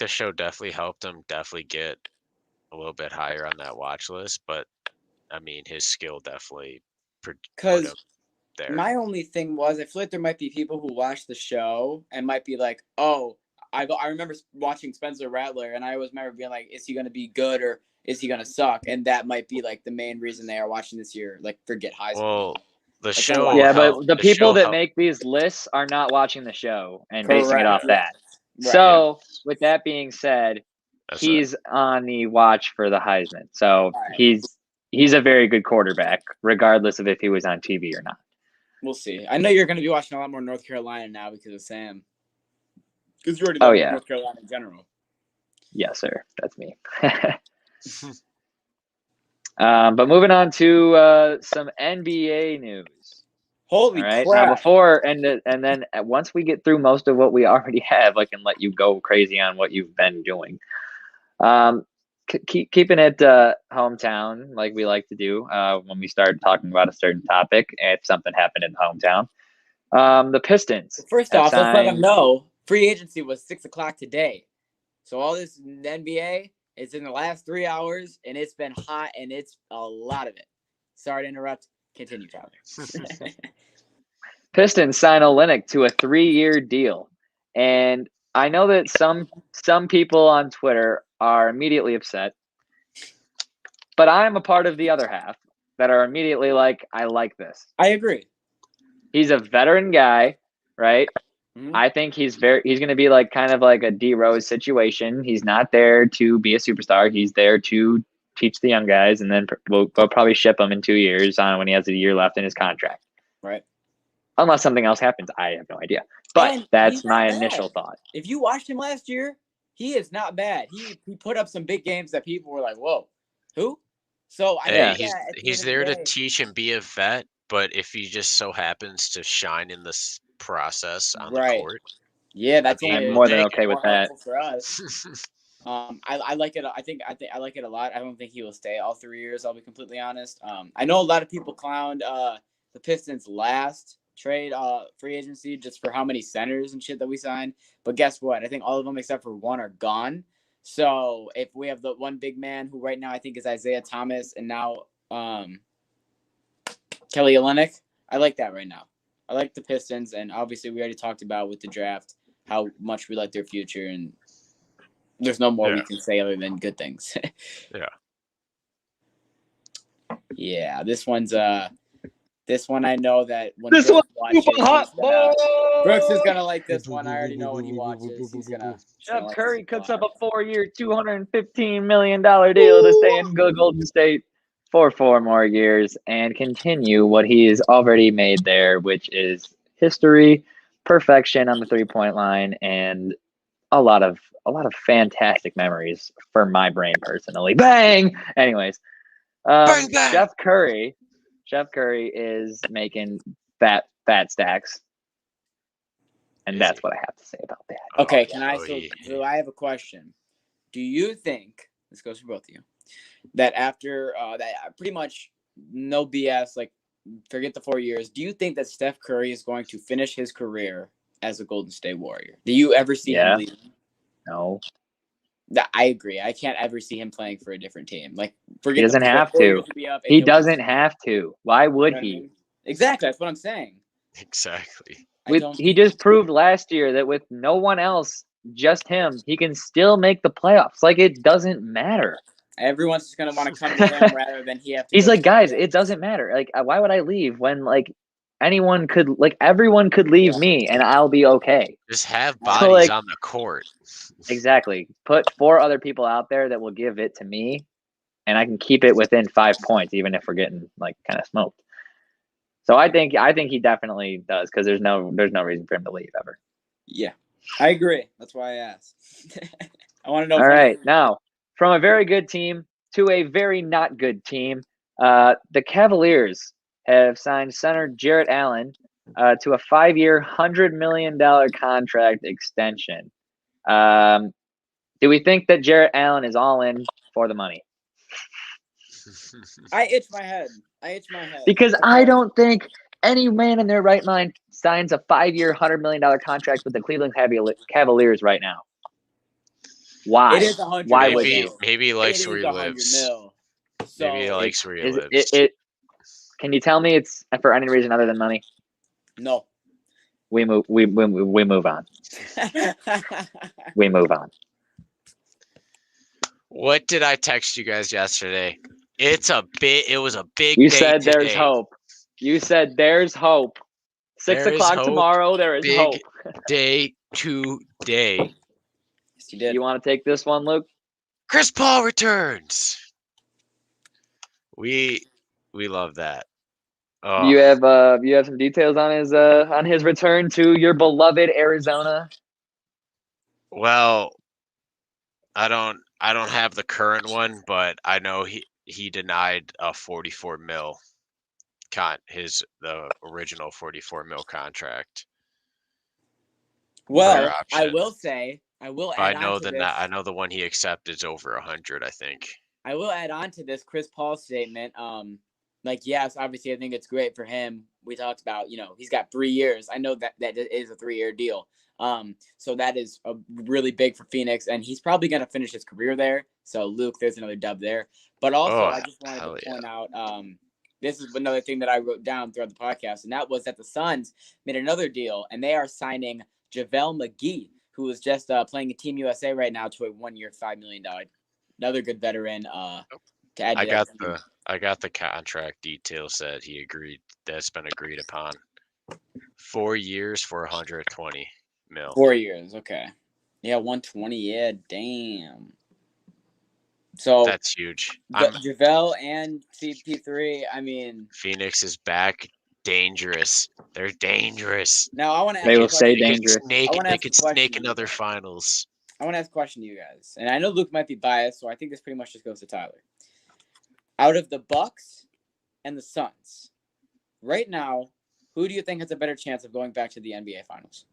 S1: show definitely helped him definitely get a little bit higher on that watch list, but I mean his skill definitely put him there.
S3: My only thing was I feel like there might be people who watch the show and might be like, oh, I remember watching Spencer Rattler and I always remember being like, is he going to be good or is he going to suck? And that might be like the main reason they are watching this year, like forget Heisman.
S1: Well, the show.
S2: Yeah, but the people that make these lists are not watching the show and basing it off that. Right. So, with that being said, he's on the watch for the Heisman. So he's a very good quarterback, regardless of if he was on TV or not.
S3: We'll see. I know you're going to be watching a lot more North Carolina now because of Sam. Because you already know North Carolina in general.
S2: Yes, sir. That's me. But moving on to some NBA news.
S3: Holy crap!
S2: Now then once we get through most of what we already have, I can let you go crazy on what you've been doing. Keeping it hometown like we like to do when we start talking about a certain topic. If something happened in the hometown, the Pistons.
S3: First off, let's let them know free agency was 6:00 today. So all this NBA, It's in the last 3 hours, and it's been hot, and it's a lot of it. Sorry to interrupt. Continue, Tyler.
S2: Pistons sign Olynyk to a 3-year deal. And I know that some people on Twitter are immediately upset, but I'm a part of the other half that are immediately like, I like this.
S3: I agree.
S2: He's a veteran guy, right?
S3: Mhm.
S2: I think he's going to be like kind of like a D Rose situation. He's not there to be a superstar. He's there to teach the young guys, and then we'll probably ship him in 2 years on when he has a year left in his contract.
S3: Right.
S2: Unless something else happens, I have no idea. But
S3: And
S2: that's
S3: he's
S2: my
S3: not
S2: initial
S3: bad.
S2: thought.
S3: If you watched him last year, he is not bad. He put up some big games that people were like, "Whoa, who?" So I
S1: Hey,
S3: think
S1: he's there to teach and be a vet, but if he just so happens to shine in this process on the
S3: Right.
S1: court,
S3: Yeah, that's
S1: I mean,
S3: only
S2: I'm more than
S1: take
S2: okay with that.
S3: for us. I like it. I like it a lot. I don't think he will stay all 3 years. I'll be completely honest. I know a lot of people clowned the Pistons' last trade free agency just for how many centers and shit that we signed. But guess what? I think all of them except for one are gone. So if we have the one big man who right now I think is Isaiah Thomas and now Kelly Olynyk, I like that right now. I like the Pistons, and obviously we already talked about with the draft how much we like their future, and there's no more we can say other than good things.
S1: Yeah.
S3: Yeah, this one I know that when
S2: This
S3: Brooks
S2: one's super
S3: watches,
S2: hot,
S3: Brooks is gonna like this one. I already know when he watches. He's gonna.
S2: Steph Curry cooks up a 4-year, $215 million deal to stay in Golden State for 4 more years and continue what he has already made there, which is history, perfection on the 3-point line, and a lot of fantastic memories for my brain personally. Bang! Anyways,
S1: Bang, bang!
S2: Chef Curry is making fat stacks. And that's what I have to say about that.
S3: Okay, so I have a question. Do you think, this goes for both of you, that after that pretty much no BS, like forget the 4 years, do you think that Steph Curry is going to finish his career as a Golden State Warrior? Do you ever see him leave?
S2: No.
S3: I agree. I can't ever see him playing for a different team. Like,
S2: he doesn't have to. He doesn't have to. Why would he?
S3: Exactly. That's what I'm saying.
S1: Exactly.
S2: He just proved last year that with no one else, just him, he can still make the playoffs. Like, it doesn't matter.
S3: Everyone's just going to want to come to him rather than he have to.
S2: He's like, guys, it doesn't matter. Like, why would I leave when, like, everyone could leave me and I'll be okay.
S1: Just have bodies on the court.
S2: Exactly. Put 4 other people out there that will give it to me, and I can keep it within 5 points, even if we're getting like kind of smoked. So I think he definitely does, because there's no reason for him to leave ever.
S3: Yeah, I agree. That's why I asked. I want to know.
S2: All right, now from a very good team to a very not good team, the Cavaliers have signed center Jarrett Allen to a 5-year, $100 million contract extension. Do we think that Jarrett Allen is all in for the money?
S3: I itch my head.
S2: Because I don't think any man in their right mind signs a 5-year, $100 million contract with the Cleveland Cavaliers right now. Why?
S3: It is 100.
S2: Why would you?
S1: Maybe he likes where he lives. Maybe he likes where he lives.
S2: Can you tell me it's for any reason other than money?
S3: No.
S2: We move on. We move on.
S1: What did I text you guys yesterday? It was a big
S2: You
S1: day
S2: said
S1: today.
S2: there's hope. You said there's hope. 6 o'clock
S1: hope.
S2: tomorrow, there is
S1: Big
S2: hope.
S1: Day today.
S3: Yes, you did.
S2: You want to take this one, Luke?
S1: Chris Paul returns. We love that. Oh.
S2: You have some details on his return to your beloved Arizona?
S1: Well, I don't have the current one, but I know he denied a 44 mil the original 44 mil contract.
S3: Well, I will say, I know
S1: the one he accepted is over 100, I think.
S3: I will add on to this Chris Paul statement. like, yes, obviously, I think it's great for him. We talked about, he's got 3 years. I know that is a 3-year deal. So that is a really big for Phoenix, and he's probably going to finish his career there. So, Luke, there's another dub there. But also, I just wanted to point out, this is another thing that I wrote down throughout the podcast, and that was that the Suns made another deal, and they are signing JaVale McGee, who is just playing in Team USA right now, to a 1-year, $5 million. Another good veteran to add to
S1: I got the contract details that he agreed. That's been agreed upon. 4 years for 120 mil.
S3: 4 years, okay. Yeah, 120. Yeah, damn. So
S1: that's huge.
S3: JaVale and CP3. I mean,
S1: Phoenix is back. Dangerous. They're dangerous.
S3: Now I want to.
S2: They will say dangerous.
S1: They could snake another finals.
S3: I want to ask a question to you guys, and I know Luke might be biased, so I think this pretty much just goes to Tyler. Out of the Bucks and the Suns, right now, who do you think has a better chance of going back to the NBA Finals?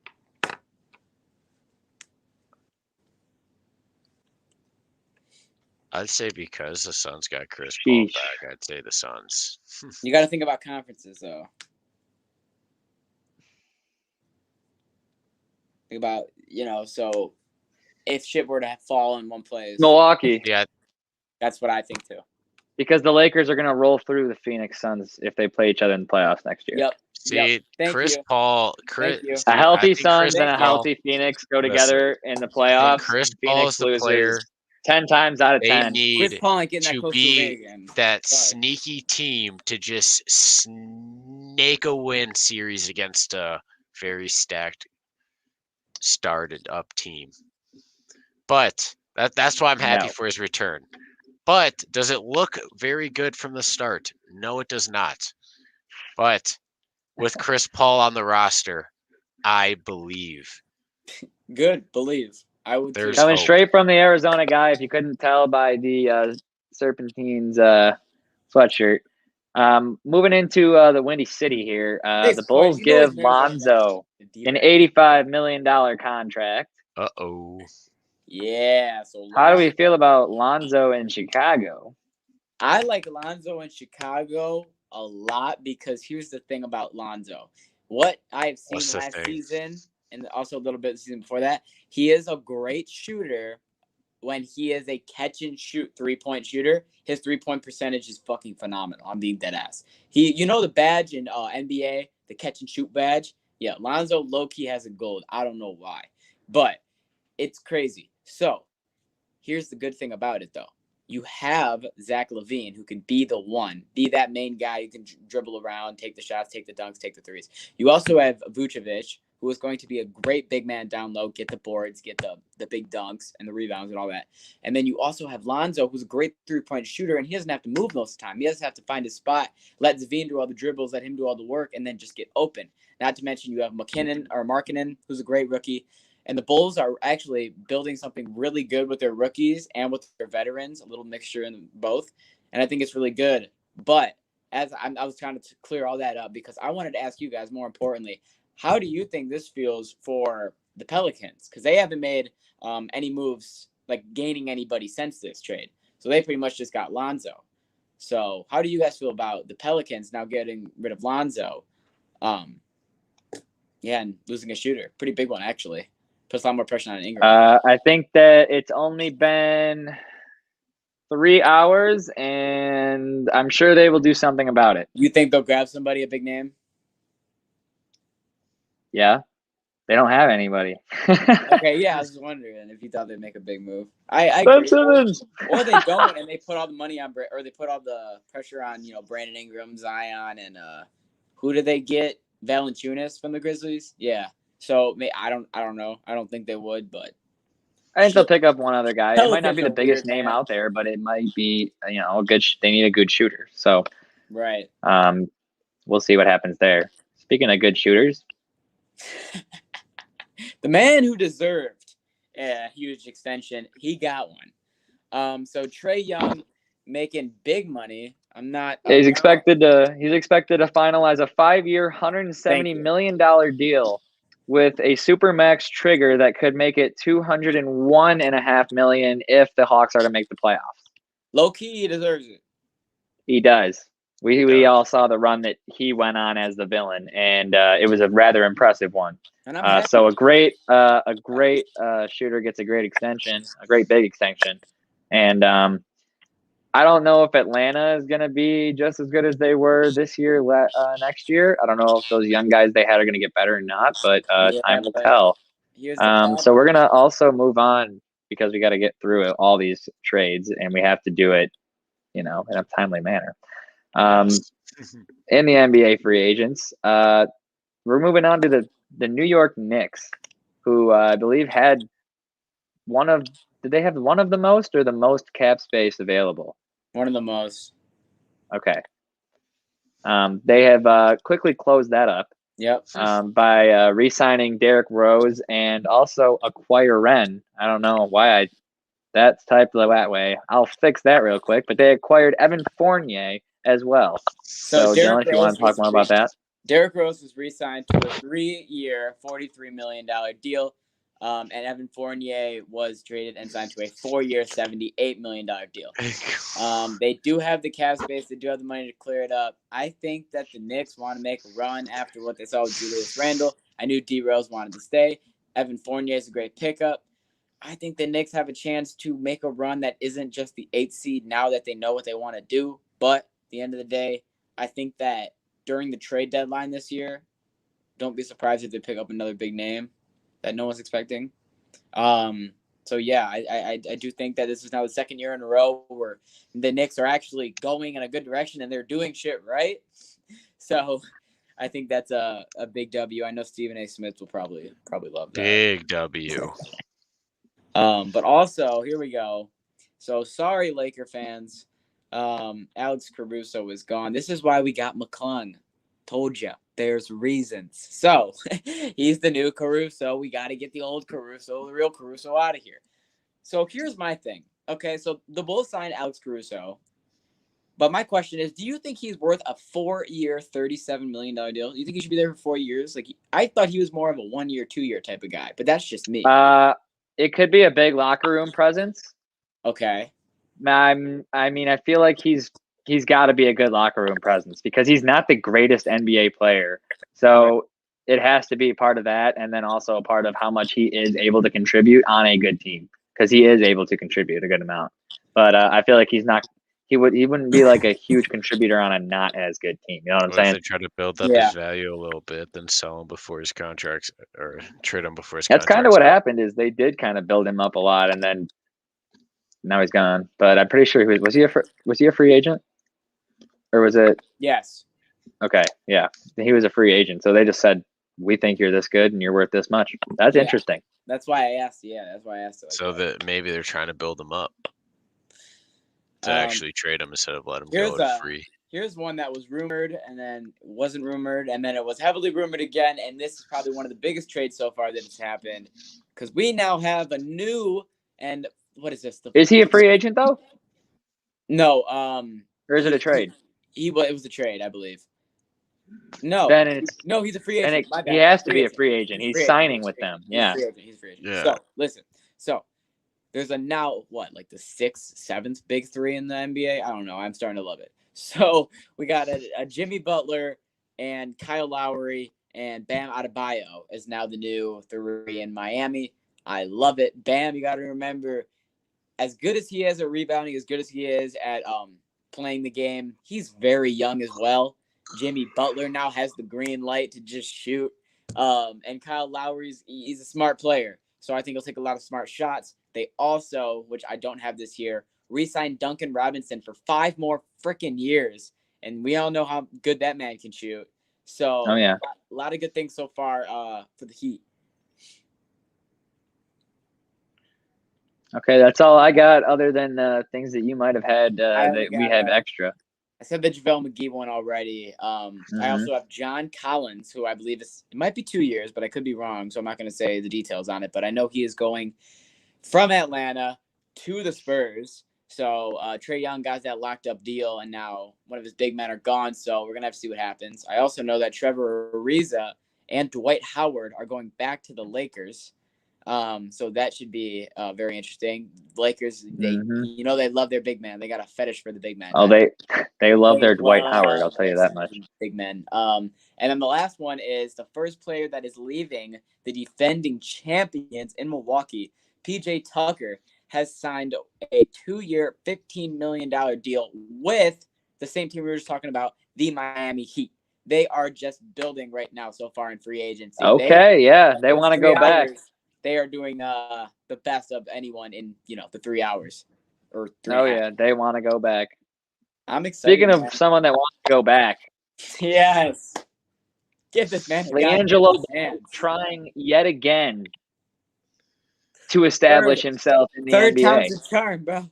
S1: I'd say because the Suns got Chris Paul back, I'd say the Suns.
S3: You got to think about conferences, though. Think about, so if shit were to fall in one place.
S2: Milwaukee.
S1: Yeah.
S3: That's what I think, too.
S2: Because the Lakers are going to roll through the Phoenix Suns if they play each other in the playoffs next year.
S3: Yep.
S1: See,
S3: Chris
S1: Paul,
S2: a healthy Suns and a healthy Phoenix go together in the playoffs.
S1: Chris Paul is the player
S2: 10 times out of 10.
S1: They need
S3: Chris Paul ain't getting that close
S1: be
S3: to
S1: that sneaky team to just snake a win series against a very stacked, started up team. But that's why I'm happy for his return. But does it look very good from the start? No, it does not. But with Chris Paul on the roster, I believe.
S3: Good, believe. I would.
S2: Coming straight from the Arizona guy, if you couldn't tell by the Serpentines sweatshirt. Moving into the Windy City here. The Bulls give Lonzo an $85 million contract.
S1: Uh-oh.
S3: Yeah. So
S2: how do we feel about Lonzo in Chicago?
S3: I like Lonzo in Chicago a lot because here's the thing about Lonzo. What I've seen last season and also a little bit the season before that, he is a great shooter when he is a catch and shoot 3-point shooter. His 3-point percentage is fucking phenomenal. I'm being dead ass. The badge in NBA, the catch and shoot badge? Yeah, Lonzo low-key has a gold. I don't know why. But it's crazy. So, here's the good thing about it, though. You have Zach LaVine, who can be the one, be that main guy who can dribble around, take the shots, take the dunks, take the threes. You also have Vucevic, who is going to be a great big man down low, get the boards, get the big dunks and the rebounds and all that. And then you also have Lonzo, who's a great 3-point shooter, and he doesn't have to move most of the time. He doesn't have to find his spot, let Zavine do all the dribbles, let him do all the work, and then just get open. Not to mention you have Markkanen, who's a great rookie. And the Bulls are actually building something really good with their rookies and with their veterans, a little mixture in both. And I think it's really good. But as I was trying to clear all that up because I wanted to ask you guys, more importantly, how do you think this feels for the Pelicans? Because they haven't made any moves, like gaining anybody since this trade. So they pretty much just got Lonzo. So how do you guys feel about the Pelicans now getting rid of Lonzo? And losing a shooter. Pretty big one, actually. Puts a lot more pressure on Ingram.
S2: I think that it's only been 3 hours, and I'm sure they will do something about it.
S3: You think they'll grab somebody, a big name?
S2: Yeah. They don't have anybody.
S3: Okay, yeah, I was just wondering if you thought they'd make a big move. I agree. Or they don't, and they put all the money on, or they put all the pressure on, Brandon Ingram, Zion, and who did they get? Valanciunas from the Grizzlies? Yeah. So I don't know. I don't think they would, but
S2: I think they'll pick up one other guy. It might not be the biggest name out there, but it might be a good. They need a good shooter. So
S3: right.
S2: We'll see what happens there. Speaking of good shooters,
S3: the man who deserved a huge extension, he got one. So Trae Young making big money. He's expected
S2: to finalize a 5-year, $170 million deal with a supermax trigger that could make it $201.5 million if the Hawks are to make the playoffs.
S3: Low key, he deserves it.
S2: He does. We all saw the run that he went on as the villain, and it was a rather impressive one.
S3: And I'm happy.
S2: So a great shooter gets a great extension, a great big extension, and I don't know if Atlanta is going to be just as good as they were this year, next year. I don't know if those young guys they had are going to get better or not, but time will tell.
S3: Here's the problem.
S2: So we're going to also move on because we got to get through all these trades, and we have to do it, in a timely manner. In the NBA free agents, we're moving on to the New York Knicks, who I believe had did they have one of the most or the most cap space available?
S3: One of the most.
S2: Okay. They have quickly closed that up.
S3: Yep.
S2: By re-signing Derrick Rose and also acquiring. I don't know why that's typed that way. I'll fix that real quick. But they acquired Evan Fournier as well. So Dylan, if you want to talk more about that.
S3: Derrick Rose was re-signed to a 3-year, $43 million deal. And Evan Fournier was traded and signed to a 4-year, $78 million deal. They do have the cap space. They do have the money to clear it up. I think that the Knicks want to make a run after what they saw with Julius Randle. I knew D. Rose wanted to stay. Evan Fournier is a great pickup. I think the Knicks have a chance to make a run that isn't just the 8th seed now that they know what they want to do. But at the end of the day, I think that during the trade deadline this year, don't be surprised if they pick up another big name that no one's expecting. So yeah, I do think that this is now the second year in a row where the Knicks are actually going in a good direction and they're doing shit right. So I think that's a big W. I know Stephen A. Smith will probably love that.
S1: Big W.
S3: But also, here we go. So sorry, Laker fans. Alex Caruso is gone. This is why we got McClung. Told you. There's reasons. So he's the new Caruso. We got to get the old Caruso, the real Caruso, out of here. So here's my thing. Okay, so the Bulls signed Alex Caruso. But my question is, do you think he's worth a 4-year, $37 million deal? Do you think he should be there for 4 years? I thought he was more of a 1-year, 2-year type of guy, but that's just me.
S2: It could be a big locker room presence.
S3: Okay.
S2: I feel like he's got to be a good locker room presence because he's not the greatest NBA player. So it has to be part of that, and then also a part of how much he is able to contribute on a good team because he is able to contribute a good amount. But I feel like he's not. He wouldn't be like a huge contributor on a not as good team. You know what I'm saying?
S1: They try to build up his value a little bit, then sell him before his contracts or trade him before his.
S2: That's kind of what happened. Is they did kind of build him up a lot, and then now he's gone. But I'm pretty sure was he a free agent, or was it?
S3: Yes.
S2: Okay, yeah, he was a free agent. So they just said, "We think you're this good, and you're worth this much." That's interesting.
S3: That's why I asked. Yeah, that's why I asked.
S1: That maybe they're trying to build him up to actually trade him instead of let him go free.
S3: Here's one that was rumored and then wasn't rumored and then it was heavily rumored again. And this is probably one of the biggest trades so far that has happened because we now have a new and what is this?
S2: Is he a free agent though?
S3: No.
S2: Or is it a trade?
S3: It was a trade, I believe. No. No, he's a free agent.
S2: He has to be a free agent. He's signing with them. Yeah.
S3: He's a free agent. Yeah. So listen. There's a now, like the 6th, 7th big 3 in the NBA? I don't know. I'm starting to love it. So we got a Jimmy Butler and Kyle Lowry and Bam Adebayo is now the new 3 in Miami. I love it. Bam, you got to remember, as good as he is at rebounding, as good as he is at playing the game, he's very young as well. Jimmy Butler now has the green light to just shoot. And Kyle Lowry's he's a smart player. So I think he'll take a lot of smart shots. They also, which I don't have this year, re-signed Duncan Robinson for 5 more freaking years. And we all know how good that man can shoot. So a lot of good things so far for the Heat.
S2: Okay, that's all I got other than things that you might have had that we have extra.
S3: I said the JaVale McGee one already. I also have John Collins, who I believe it might be 2 years, but I could be wrong, so I'm not going to say the details on it. But I know he is going from Atlanta to the Spurs. So Trae Young got that locked up deal, and now one of his big men are gone. So we're going to have to see what happens. I also know that Trevor Ariza and Dwight Howard are going back to the Lakers. So that should be very interesting. Lakers, they they love their big man. They got a fetish for the big man.
S2: Oh, they love their Dwight Howard. I'll tell you that much.
S3: Big men. And then the last one is the first player that is leaving the defending champions in Milwaukee. PJ Tucker has signed a 2-year, $15 million deal with the same team we were just talking about, the Miami Heat. They are just building right now so far in free agency.
S2: Okay, they want to go back.
S3: They are doing the best of anyone in the 3 hours or 3.
S2: Oh yeah, they want to go back.
S3: I'm excited.
S2: Speaking of someone that wants to go back,
S3: yes, give this man a
S2: LiAngelo trying yet again to establish himself in the
S3: third
S2: NBA.
S3: time's a charm, bro.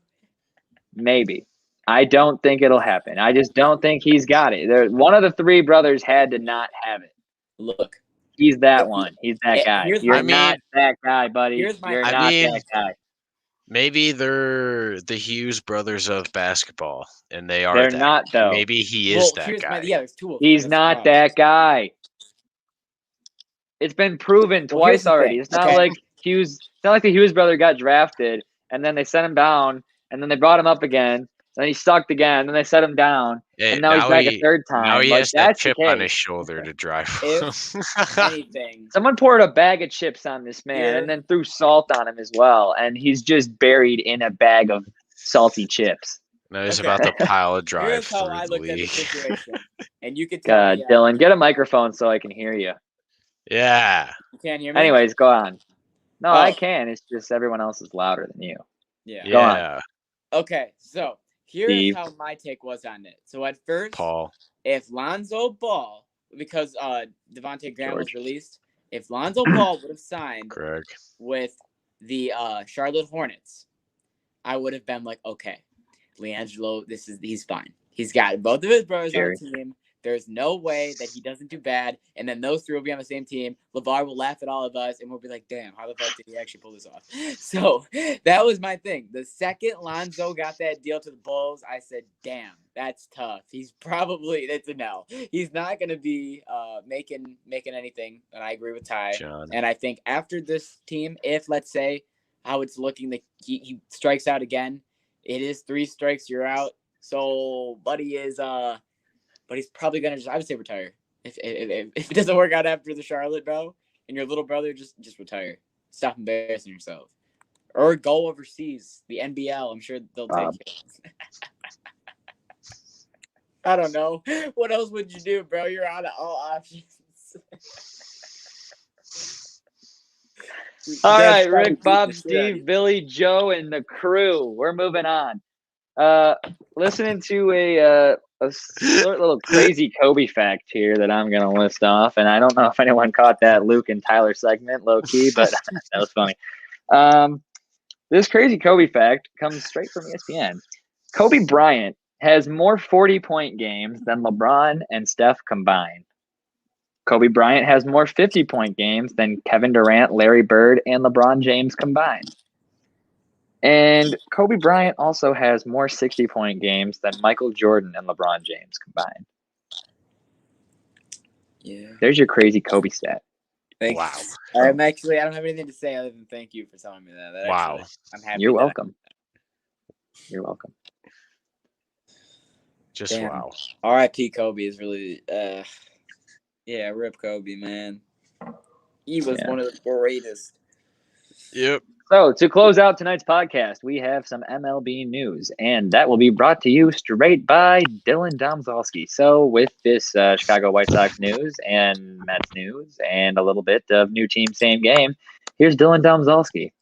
S2: Maybe. I don't think it'll happen. I just don't think he's got it. One of the 3 brothers had to not have it.
S3: Look.
S2: He's that one. He's that guy. You're not that guy, buddy. You're not that guy.
S1: Maybe they're the Hughes brothers of basketball, and they are.
S2: They're not, though.
S1: Maybe he is that guy.
S3: There's 2 of them.
S2: He's not that guy. It's been proven twice already. It's not like Hughes. It's not like the Hughes brother got drafted, and then they sent him down, and then they brought him up again. Then he sucked again. Then they set him down, and now he's back a third time.
S1: Now he has that chip on his shoulder to drive.
S3: If anything,
S2: someone poured a bag of chips on this man and then threw salt on him as well, and he's just buried in a bag of salty chips.
S1: Now he's about to pile a drive.
S3: Here's how I looked at the situation, and you could tell
S2: God, Dylan, get a microphone so I can hear you.
S1: Yeah.
S3: You can't hear me.
S2: Anyways, go on. No, I can. It's just everyone else is louder than you.
S3: Yeah.
S2: Go on.
S3: Okay, so. Here's how my take was on it. So at first, if Lonzo Ball, because Devontae Graham was released, if Lonzo Ball would have signed with the Charlotte Hornets, I would have been like, okay, LiAngelo, he's fine. He's got both of his brothers on the team. There's no way that he doesn't do bad. And then those 3 will be on the same team. LeVar will laugh at all of us, and we'll be like, damn, how the fuck did he actually pull this off? So that was my thing. The second Lonzo got that deal to the Bulls, I said, damn, that's tough. It's a no. He's not going to be making anything, and I agree with Ty.
S1: John.
S3: And I think after this team, if, let's say, how it's looking, he strikes out again, it is 3 strikes, you're out. So Buddy is but he's probably gonna I would say retire. If it doesn't work out after the Charlotte, bro, and your little brother, just retire. Stop embarrassing yourself. Or go overseas. The NBL, I'm sure they'll take you. I don't know. What else would you do, bro? You're out of all options.
S2: All right, Rick, Bob, Steve, Billy, Joe, and the crew. We're moving on. Listening to a little crazy Kobe fact here that I'm going to list off. And I don't know if anyone caught that Luke and Tyler segment, low key, but that was funny. This crazy Kobe fact comes straight from ESPN. Kobe Bryant has more 40-point games than LeBron and Steph combined. Kobe Bryant has more 50-point games than Kevin Durant, Larry Bird, and LeBron James combined. And Kobe Bryant also has more 60-point games than Michael Jordan and LeBron James combined.
S3: Yeah.
S2: There's your crazy Kobe stat.
S3: Thanks. Wow. I don't have anything to say other than thank you for telling me that.
S1: Wow.
S3: I'm happy.
S2: You're welcome. You're welcome.
S1: Just damn. Wow.
S3: R.I.P. Kobe is really, rip Kobe, man. He was one of the greatest.
S1: Yep.
S2: So, to close out tonight's podcast, we have some MLB news, and that will be brought to you straight by Dylan Domzalski. So, with this Chicago White Sox news and Mets news and a little bit of new team, same game, here's Dylan Domzalski.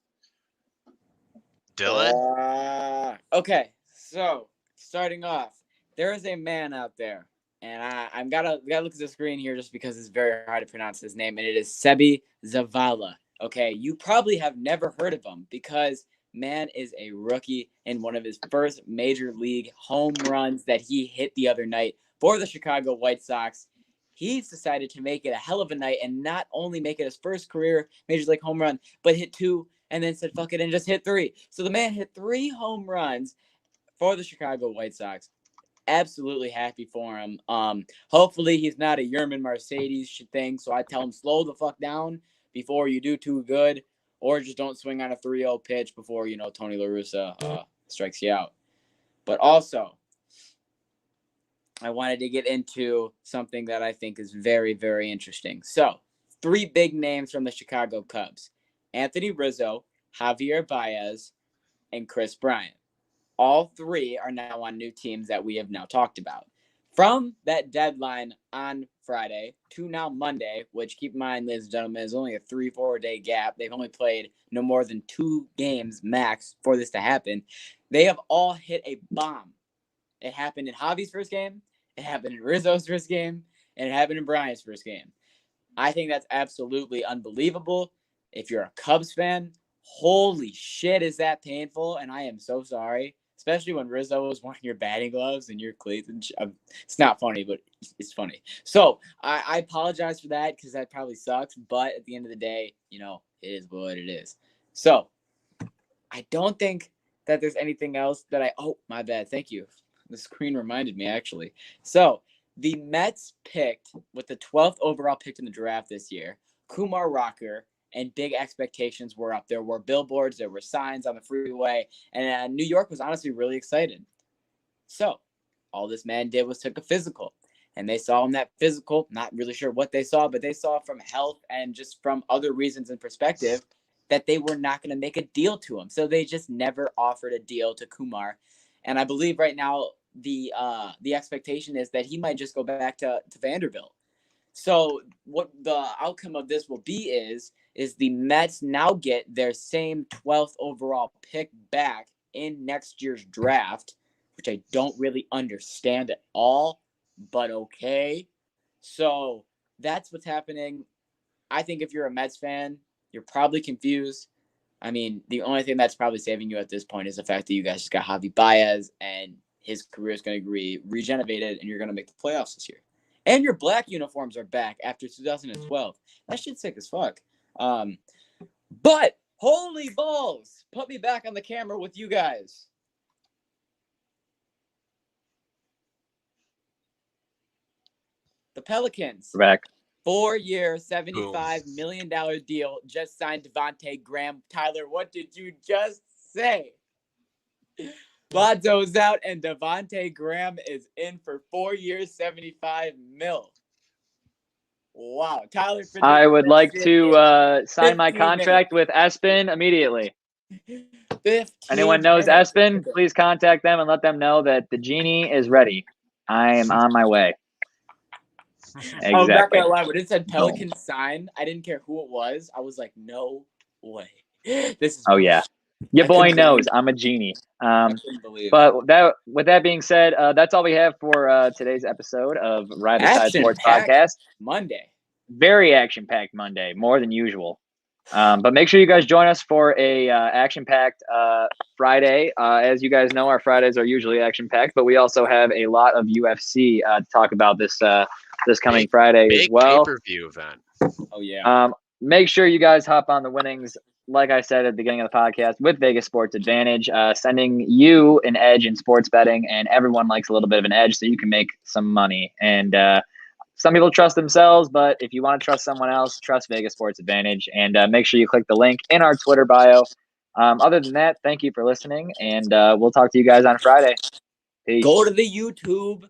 S1: Dylan?
S3: Okay, so, starting off, there is a man out there, and I'm gotta look at the screen here just because it's very hard to pronounce his name, and it is Sebi Zavala. Okay, you probably have never heard of him because man is a rookie in one of his first major league home runs that he hit the other night for the Chicago White Sox. He's decided to make it a hell of a night and not only make it his first career major league home run, but hit 2 and then said fuck it and just hit 3. So the man hit 3 home runs for the Chicago White Sox. Absolutely happy for him. Hopefully he's not a Yerman Mercedes thing, so I tell him slow the fuck down before you do too good. or just don't swing on a 3-0 pitch before, Tony La Russa strikes you out. But also, I wanted to get into something that I think is very, very interesting. So, 3 big names from the Chicago Cubs: Anthony Rizzo, Javier Baez, and Chris Bryant. All 3 are now on new teams that we have now talked about. From that deadline on Friday to now Monday, which, keep in mind, ladies and gentlemen, is only a 3-4 day gap. They've only played no more than 2 games max for this to happen. They have all hit a bomb. It happened in Javi's first game, it happened in Rizzo's first game, and it happened in Bryant's first game. I think that's absolutely unbelievable. If you're a Cubs fan, holy shit, is that painful, and I am so sorry. Especially when Rizzo was wearing your batting gloves and your cleats. It's not funny, but it's funny. So I apologize for that because that probably sucks. But at the end of the day, it is what it is. So I don't think that there's anything else that oh, my bad. Thank you. The screen reminded me, actually. So the Mets picked, with the 12th overall pick in the draft this year, Kumar Rocker. And big expectations were up. There were billboards, there were signs on the freeway, and New York was honestly really excited. So all this man did was took a physical, and they saw in that physical, not really sure what they saw, but they saw from health and just from other reasons and perspective that they were not going to make a deal to him. So they just never offered a deal to Kumar. And I believe right now the expectation is that he might just go back to Vanderbilt. So what the outcome of this will be is the Mets now get their same 12th overall pick back in next year's draft, which I don't really understand at all, but okay. So that's what's happening. I think if you're a Mets fan, you're probably confused. I mean, the only thing that's probably saving you at this point is the fact that you guys just got Javi Baez and his career is going to be regenerated and you're going to make the playoffs this year. And your black uniforms are back after 2012. That shit's sick as fuck. But holy balls, put me back on the camera with you guys. The Pelicans.
S2: Back.
S3: 4-year, $75 million deal. Just signed Devontae Graham. Tyler, what did you just say? Lonzo's out and Devontae Graham is in for 4 years, $75 million. Wow. Tyler,
S2: I would like to sign my contract with Espen immediately. Anyone knows Espen, please contact them and let them know that the genie is ready. I am on my way. Exactly.
S3: I'm not gonna lie, when it said Pelicans sign, I didn't care who it was. I was like, no way. This is
S2: yeah. Your boy knows I'm a genie. But with that being said, that's all we have for today's episode of Ride the Tide Sports Podcast.
S3: Monday.
S2: Very action-packed Monday, more than usual. But make sure you guys join us for a action-packed Friday. As you guys know, our Fridays are usually action-packed, but we also have a lot of UFC to talk about this coming Friday as well.
S1: Big pay-per-view event.
S3: Oh, yeah.
S2: Make sure you guys hop on the winnings, like I said at the beginning of the podcast, with Vegas Sports Advantage, sending you an edge in sports betting, and everyone likes a little bit of an edge so you can make some money. And some people trust themselves, but if you want to trust someone else, trust Vegas Sports Advantage, and make sure you click the link in our Twitter bio. Other than that, thank you for listening, and we'll talk to you guys on Friday. Peace.
S3: Go to the YouTube